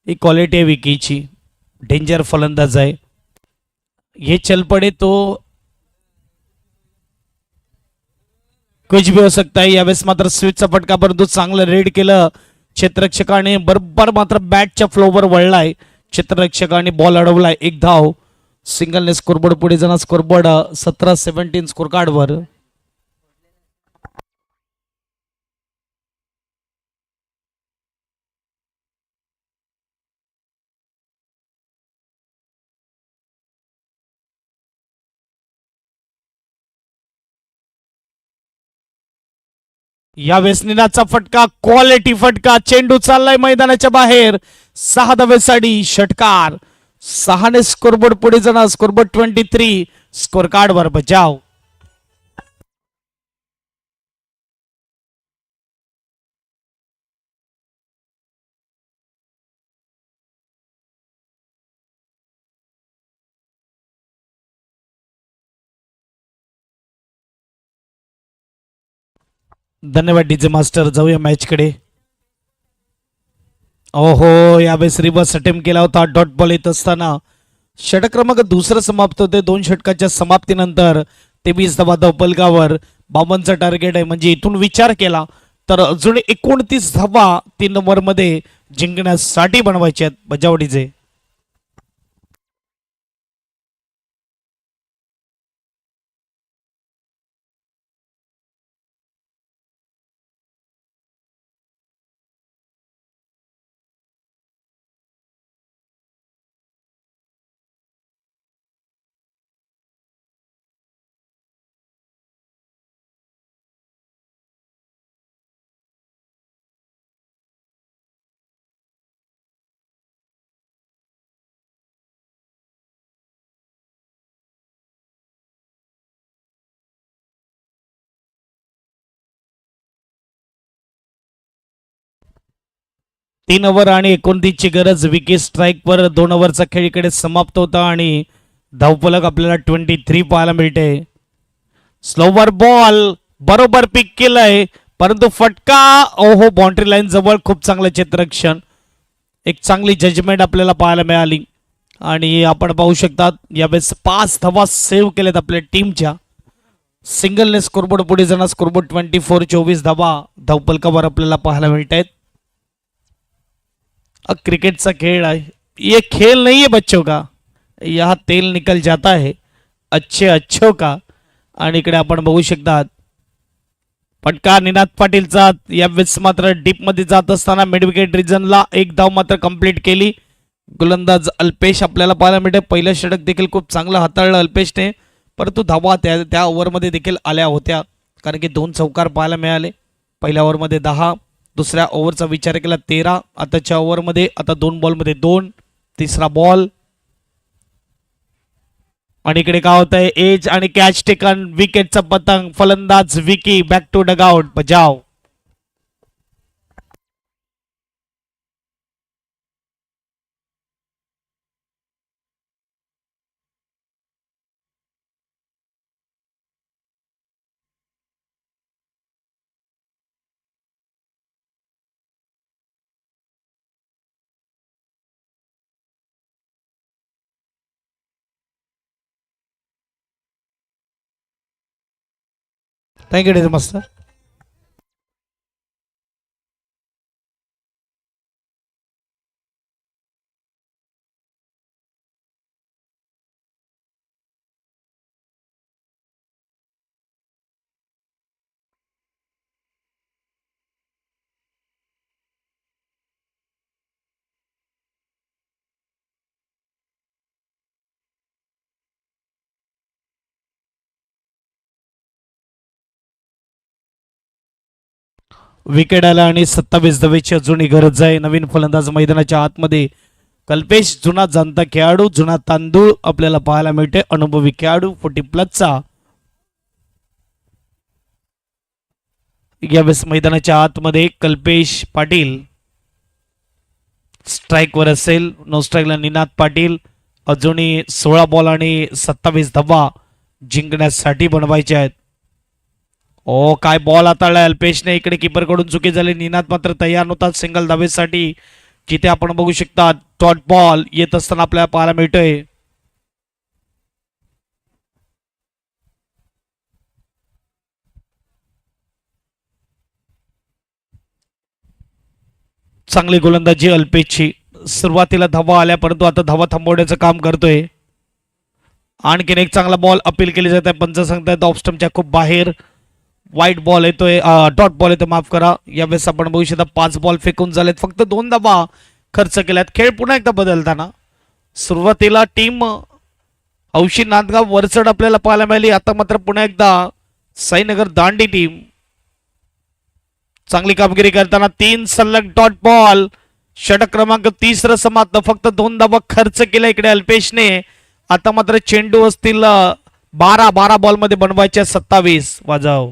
ही क्वालिटी आहे विकीची. डेंजर फलंदाज आहे. हे चल पडे तो कुछ भी हो सकता है. यावेळेस मात्र स्विचचा फटका, परंतु चांगलं रेड केलं क्षेत्ररक्षकाने. बरोबर मात्र बॅटच्या फ्लोवर वळलाय क्षेत्ररक्षकाने, बॉल अडवलाय. 1 धाव. सिंगलने स्कोरबोर्ड पुढे जाणार. स्कोरबोर्ड 17-17 स्कोर कार्डवर. यावेळेस निनादचा फटका, क्वालिटी फटका. चेंडू चाललाय मैदानाच्या बाहेर. 6 धावेसाठी षटकार. 6ने स्कोरबोर्ड पुढे जाणार. स्कोरबोर्ड 23 स्कोर कार्डवर बजाव. धन्यवाद डीजे मास्टर. जाऊया मॅच कडे. ओहो, यावेळेस रिव्हर्स अटेम्प्ट केला होता डॉट बॉल येत असताना. षटक क्रमांक दुसरं समाप्त होते. 2 षटकाच्या समाप्तीनंतर 23 धावा धावपलकावर. 52चं टार्गेट आहे. म्हणजे इथून विचार केला तर अजून 29 धावा 3 ओव्हरमध्ये जिंकण्यासाठी बनवायच्या आहेत बजावडीचे. 3 ओव्हर आणि 29ची गरज. विकेट स्ट्राईकवर 2 ओव्हरचा खेळ इकडे समाप्त होता आणि धावफलक आपल्याला 23 पाहायला मिळते. स्लोवर बॉल बरोबर पिक केलंय परंतु फटका. ओहो, बाउंड्री लाईन जवळ. खूप चांगलं क्षेत्ररक्षण. एक चांगली जजमेंट आपल्याला पाहायला मिळाली आणि आपण पाहू शकतात यावेळेस 5 धावा सेव्ह केल्यात आपल्या टीमच्या. सिंगलने स्कोरबोर्ड पुढे जाणार. स्कोरबोर्ड 24 धावा धावपलकावर आपल्याला पाहायला मिळत आहेत. क्रिकेटचा खेळ आहे. ये खेळ नाहीये बच्चों का, यहाँ तेल निकल जाता है अच्छे अच्छो का. आणि इकडे आपण बघू शकतात फटका निनाद पाटीलचा. यावेळेस मात्र डीप मध्ये जात असताना मिड विकेट रिजनला एक धाव मात्र कंप्लीट केली. गोलंदाज अल्पेश आपल्याला पाहायला मिळते. पहिलं षटक देखील खूप चांगलं हाताळलं अल्पेशने परंतु धावा त्या ओव्हरमध्ये देखील आल्या होत्या कारण की 2 चौकार पाहायला मिळाले. पहिल्या ओव्हरमध्ये 10, दुसऱ्या ओव्हरचा विचार केला 13, आताच्या ओव्हरमध्ये आता 2 बॉलमध्ये 2, तिसरा बॉल. आणि इकडे काय होत आहे एज आणि कॅच टेकन. विकेटचा पतंग. फलंदाज विकी बॅक टू डगआउट. बजाव. Thank you master. विकेट आला आणि 27 धावेची अजूनही गरज आहे. नवीन फलंदाज मैदानाच्या आतमध्ये कल्पेश. जुना जाणता खेळाडू, जुना तांदूळ आपल्याला पाहायला मिळते. अनुभवी खेळाडू 40+चा यावेळेस मैदानाच्या आतमध्ये कल्पेश पाटील स्ट्राईकवर असेल. नो स्ट्राईकला निनाद पाटील. अजूनही 16 बॉल आणि 27 धावा जिंकण्यासाठी बनवायचे आहेत. ओ, काय बॉल हाताळलाय अल्पेशने. इकडे कीपर कडून चुकी झाली. निनाद मात्र तयार नव्हता सिंगल धावेसाठी. जिथे आपण बघू शकता डॉट बॉल येत असताना आपल्याला पाहायला मिळतोय. चांगली गोलंदाजी अल्पेशची. सुरुवातीला धावा आल्या परंतु आता धावा थांबवण्याचं काम करतोय. आणखीन एक चांगला बॉल अपील केली जात आहे. पंच सांगतायत ऑफ स्टंपच्या खूप बाहेर. वाईट बॉल येतोय. डॉट बॉल येतो, माफ करा. यावेळेस आपण बघू शकता 5 बॉल फेकून झालेत. फक्त 2 धावा खर्च केल्यात. खेळ पुन्हा एकदा बदलताना सुरुवातीला टीम औशी नांदगाव वरचढ आपल्याला पाहायला मिळाली. आता मात्र पुन्हा एकदा साईनगर दांडी टीम चांगली कामगिरी करताना 3 सलग डॉट बॉल. षटक क्रमांक 30 समाप्त. फक्त 2 धावा खर्च केल्या इकडे अल्पेशने. आता मात्र चेंडू असतील 12 बॉल मध्ये बनवायच्या 27. वाजव.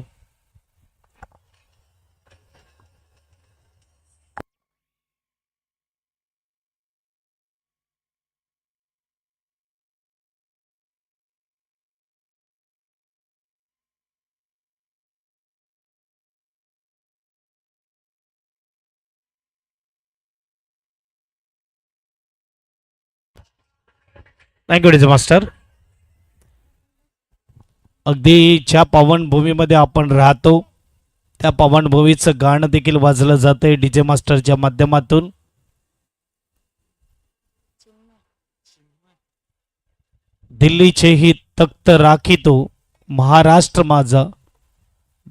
Thank you master. अगदी ज्या पावनभूमीमध्ये आपण राहतो त्या पावनभूमीचं गाणं देखील वाजलं जातंय डीजे मास्टरच्या माध्यमातून. दिल्लीचेही तख्त राखितो महाराष्ट्र माझा.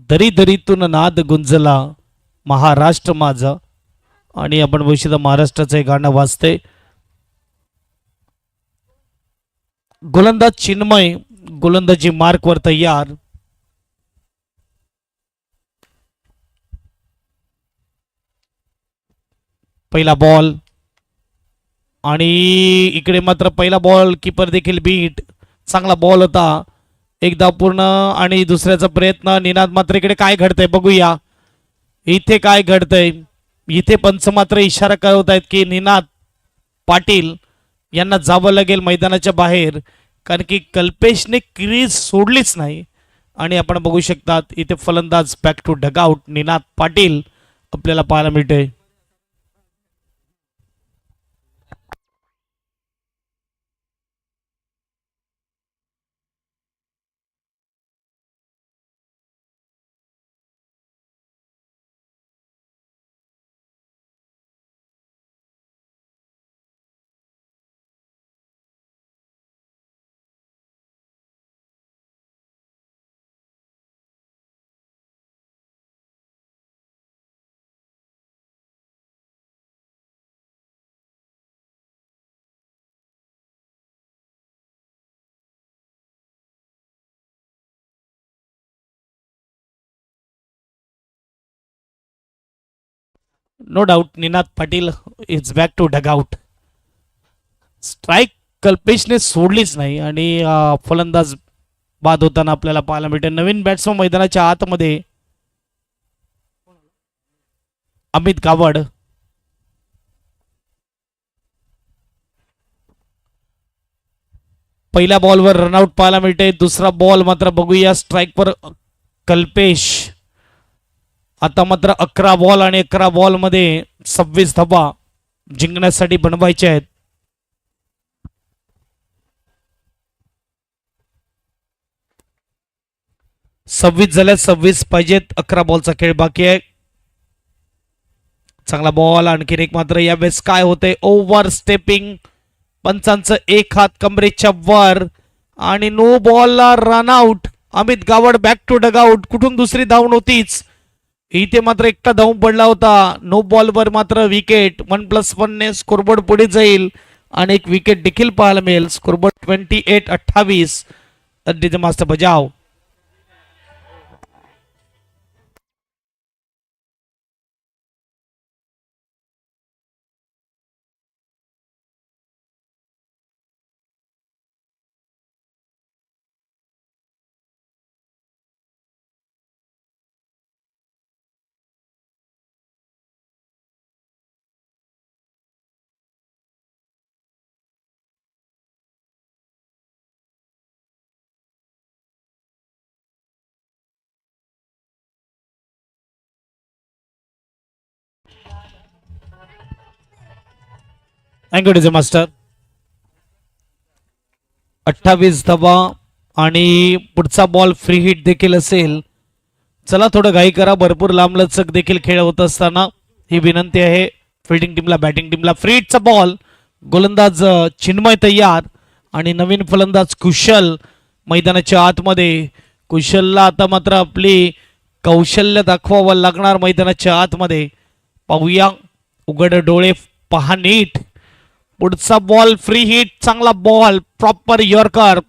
दरी दरीतून नाद गुंजला महाराष्ट्र माझा. आणि आपण बघू महाराष्ट्राचं हे गाणं वाजते. गोलंदाज चिन्मय गोलंदाजी मार्कवर तयार. पहिला बॉल आणि इकडे मात्र पहिला बॉल कीपर देखील बीट. चांगला बॉल होता. एकदा पूर्ण आणि दुसऱ्याचा प्रयत्न. निनाद मात्र इकडे काय घडतंय बघूया. इथे काय घडतंय. इथे पंच मात्र इशारा करत आहेत की निनाद पाटील यांना जावं लागेल मैदानाच्या बाहेर, कारण की कल्पेशने क्रीज सोडलीच नाही. आणि आपण बघू शकतात इथे फलंदाज back to dugout Ninad Patil आपल्याला पाहायला मिळते. No doubt Ninad Patil is back to dugout. Strike कल्पेशने सोडलीच नाही आणि फलंदाज बाद होताना आपल्याला पाहायला मिळते. नवीन बॅट्समन मैदानाच्या आतमध्ये अमित गावड. पहिल्या बॉलवर रनआउट पाहायला मिळते. दुसरा बॉल मात्र बघूया स्ट्राईकवर कल्पेश. आता मात्र 11 बॉल आणि 11 बॉल मध्ये 26 धावा जिंकण्यासाठी बनवायचे आहेत. सव्वीस झाल्या 26 पाहिजेत. 11 बॉलचा खेळ बाकी आहे. चांगला बॉल आणखीन एक मात्र यावेळेस काय होते ओव्हर स्टेपिंग. पंचांचं एक हात कमरेच्या वर आणि नो बॉलला run out. Amit Gawad back to dugout. कुठून दुसरी धाव नव्हतीच इथे मात्र एकटा धावून पडला होता. नो बॉलवर मात्र विकेट. 1+1 ने स्कोरबोर्ड पुढे जाईल आणि एक विकेट देखील पाहायला मिळेल. स्कोरबोर्ड 28-28. अड्डीचे मास्टर बजाव. Thank you master. 28 धावा आणि पुढचा बॉल फ्री हिट देखील असेल. चला थोडं घाई करा. भरपूर लांबलचक देखील खेळ होत असताना ही विनंती आहे फिल्डिंग टीमला बॅटिंग टीमला. फ्री हिटचा बॉल. गोलंदाज चिन्मय तयार आणि नवीन फलंदाज कुशल मैदानाच्या आतमध्ये. कुशलला आता मात्र आपली कौशल्य दाखवावं लागणार मैदानाच्या आतमध्ये. पाहूया उघड डोळे पहा नीट. पुढचा बॉल फ्री हिट. चांगला बॉल प्रॉपर यॉर्कर.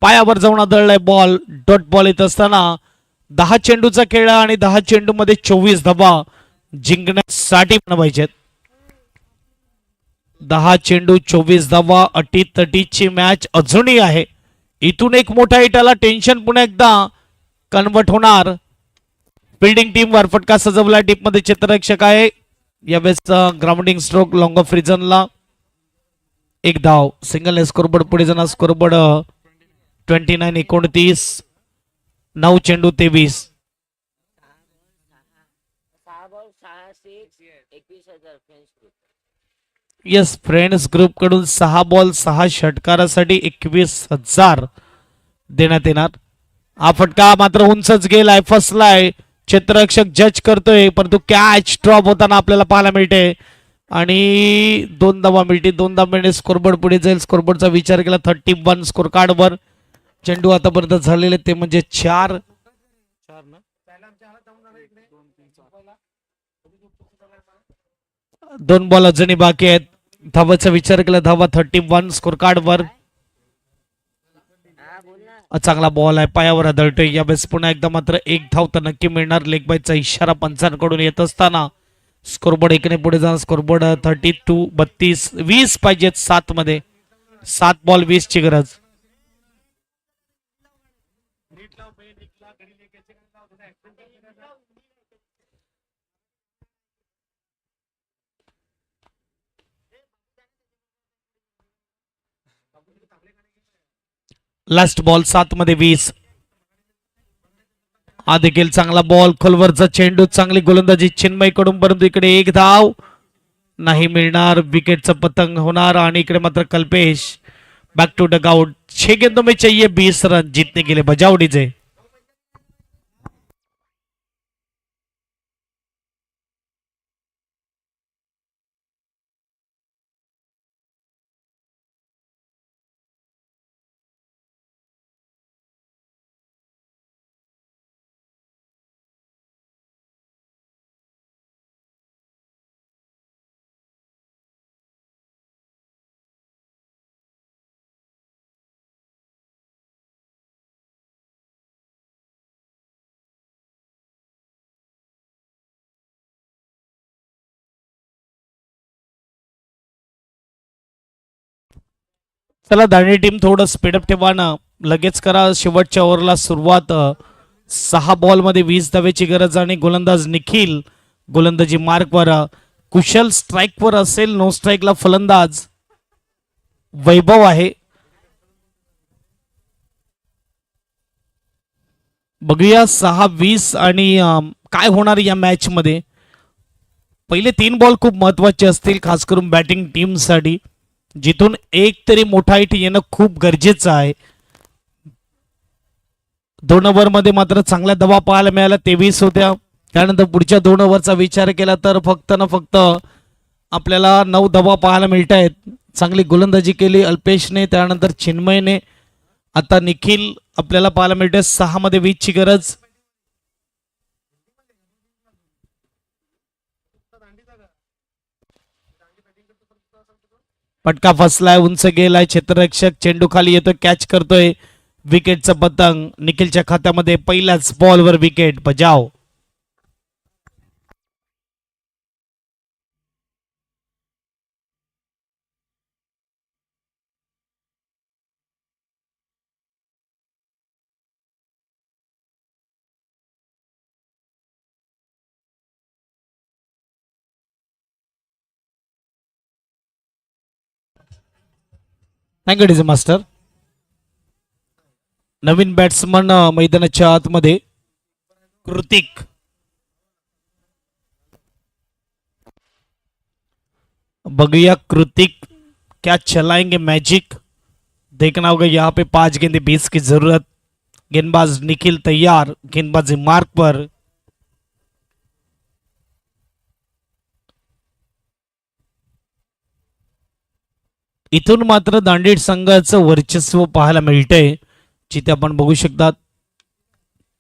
पायावर जाऊन आदळलाय बॉल. डॉट बॉल येत असताना 10 चेंडूचा खेळ आणि 10 चेंडू मध्ये 24 धावा जिंकण्यासाठी बनवायचे. 10 चेंडू 24 धावा. अटीतटीची मॅच अजूनही आहे. इथून एक मोठा हिट आला टेन्शन पुन्हा एकदा कन्वर्ट होणार. फिल्डिंग टीम वर फटका सजवला. टीप मध्ये क्षेत्ररक्षक आहे. यावेळेस ग्राउंडिंग स्ट्रोक लॉंग ऑफ रिजनला एक धाव. सिंगल स्कोरबोर्ड पुढे जाणार. स्कोरबोर्ड 29-29. 9 चेंडू 23. येस फ्रेंड्स ग्रुप कडून 6 बॉल 6 षटकारासाठी 21,000 देण्यात येणार. हा फटका मात्र उंचच गेलाय फसलाय. क्षेत्ररक्षक जज करतोय परंतु कॅच ड्रॉप होताना आपल्याला पाहायला मिळते आणि 2 धावा मिळते. 2 धावांनी स्कोरबोर्ड पुढे जाईल. स्कोरबोर्डचा विचार केला 31 स्कोर कार्डवर. चेंडू आतापर्यंत झालेले ते म्हणजे 4. 2 बॉल अजूनही बाकी आहेत. धावाचा विचार केला. धावा 31 स्कोर कार्डवर. चांगला बॉल आहे. पायावर आदळतोय. यावेळेस पुन्हा एकदा मात्र एक धाव तर नक्की मिळणार. लेग बायचा इशारा पंचांकडून येत असताना स्कोरबोर्ड एकने पुढे जाणार. स्कोरबोर्ड 32 20 पाहिजेत 7 मध्ये. 7 बॉल 20 ची गरज. लास्ट बॉल 7 मध्ये 20. हा देखील चांगला बॉल, खोलवरचा चेंडू, चांगली गोलंदाजी चिन्मय कडून, परंतु इकडे एक धाव नाही मिळणार. विकेटचा पतंग होणार आणि इकडे मात्र Kalpesh back to dugout. 6 गेंदों में चाहिए 20 रन जीतने के लिए बजाओ डीजे. चला दांडी टीम थोडं स्पीडअप ठेवा ना, लगेच करा. शेवटच्या ओव्हरला सुरुवात. 6 बॉल मध्ये 20 धावेची गरज आणि गोलंदाज निखिल गोलंदाजी मार्कवर, कुशल स्ट्राईकवर असेल. नो स्ट्राईकला फलंदाज वैभव आहे. बघूया 6-20 आणि काय होणार या मॅच मध्ये. पहिले 3 बॉल खूप महत्वाचे असतील, खास करून बॅटिंग टीम साठी, जिथून एक तरी मोठा हिट येणं खूप गरजेचं आहे. 2 ओव्हर मध्ये मात्र चांगला दबाव पाहायला मिळाला, 23 होत्या. त्यानंतर पुढच्या 2 ओव्हरचा विचार केला तर फक्त ना फक्त आपल्याला 9 दबाव पाहायला मिळत आहेत. चांगली गोलंदाजी केली अल्पेशने, त्यानंतर चिन्मयने, आता निखिल आपल्याला पाहायला मिळते. 6 मध्ये 20 ची गरज. पटका फसलाय, उंच गेलाय, क्षेत्ररक्षक चेंडू खाली येतोय, कॅच करतोय. विकेटचा पतंग निखिलच्या खात्यामध्ये. पहिल्याच बॉलवर विकेट बजाव. Thank you DJ master. नवीन बॅट्समन मैदानाच्या आतमध्ये कृतिक. बघूया कृतिक क्या चलाएंगे मैजिक, देखना होगा. यहाँ पे 5 गेंदे 20 की जरूरत. गेंदबाज निखिल तैयार, गेंदबाजी मार्क पर. इथून मात्र दांडेड संघाचं वर्चस्व पाहायला मिळतंय, जिथे आपण बघू शकतात.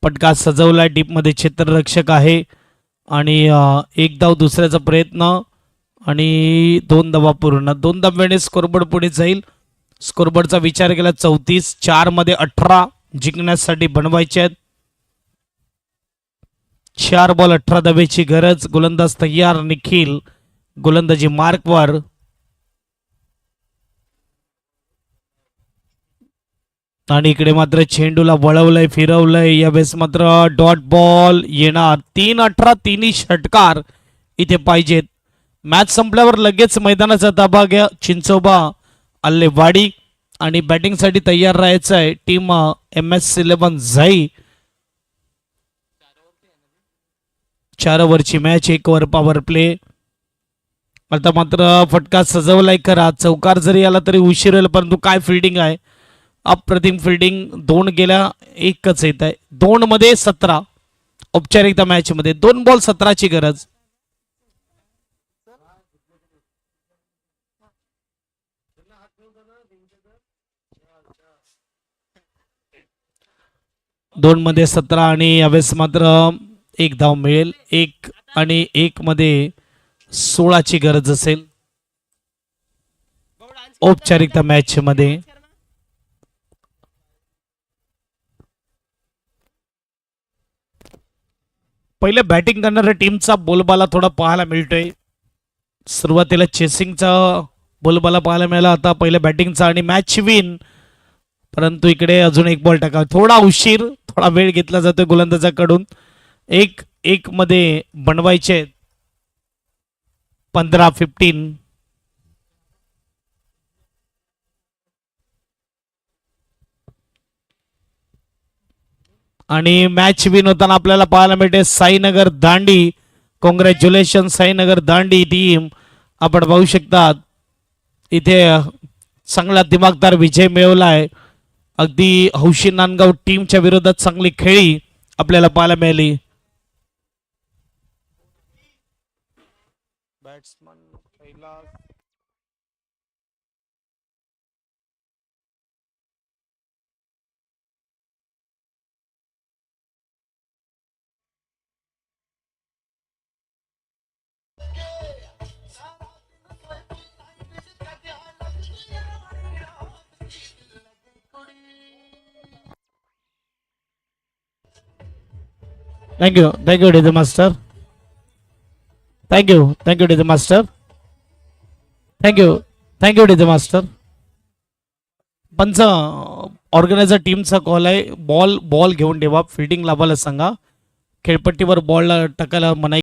पटका सजवलाय, डीप मध्ये क्षेत्ररक्षक आहे आणि एक धाव दुसऱ्याचा प्रयत्न आणि 2 धावा पूर्ण. 2 धाव्याने स्कोरबोर्ड पुढे जाईल. स्कोरबोर्डचा विचार केला 34. 4 मध्ये 18 जिंकण्यासाठी बनवायचे आहेत. 4 बॉल 18 धावेची गरज. गोलंदाज तयार निखिल, गोलंदाजी मार्कवर. आणि इकडे मात्र चेंडूला वळवलंय, फिरवलंय. यावेळेस मात्र डॉट बॉल येणार. 3-18 तिन्ही षटकार इथे पाहिजेत. मॅच संपल्यावर लगेच मैदानाचा ताबा घ्या चिंचोबा आल्लेवाडी आणि बॅटिंग साठी तयार राहायचं आहे टीम MS11 झाई. 4 ओव्हरची मॅच, 1 ओव्हर पॉवर प्ले. आता मात्र फटका सजवलाय करा. चौकार जरी आला तरी उशीर होईल, परंतु काय फिल्डिंग आहे, अप्रतिम फिल्डिंग. 2 गेल्या, 1च येत आहे. 2 मध्ये 17 औपचारिकता मॅच मध्ये. 2 बॉल 17 ची गरज. दोन मध्ये 17 आणि यावेळेस मात्र 1 धाव मिळेल. 1 आणि 1 मध्ये 16 ची गरज असेल औपचारिकता मॅच मध्ये. पहिले बॅटिंग करणाऱ्या टीमचा बोलबाला थोडा पाहायला मिळतोय. सुरुवातीला चेसिंगचा बोलबाला पाहायला मिळाला, आता पहिल्या बॅटिंगचा आणि मॅच विन. परंतु इकडे अजून 1 बॉल टाका. थोडा उशीर, थोडा वेळ घेतला जातोय गोलंदाजाकडून. 1-1 मध्ये बनवायचे 15-15. आणि मॅच विन होताना आपल्याला पाहायला मिळते साईनगर दांडी. कॉंग्रॅच्युलेशन साईनगर दांडी टीम. आपण पाहू शकतात इथे चांगला दिमागदार विजय मिळवलाय. अगदी हौशी नांदगाव टीमच्या विरोधात चांगली खेळी आपल्याला पाहायला मिळाली. Batsman thank you DJ master. Thank you DJ master. Thank you DJ master. पंच ऑर्गनायझर टीमचा कॉल आहे. बॉल घेऊन ठेवा. फिल्डिंग लावायला सांगा. खेळपट्टीवर बॉल टाकायला मनाई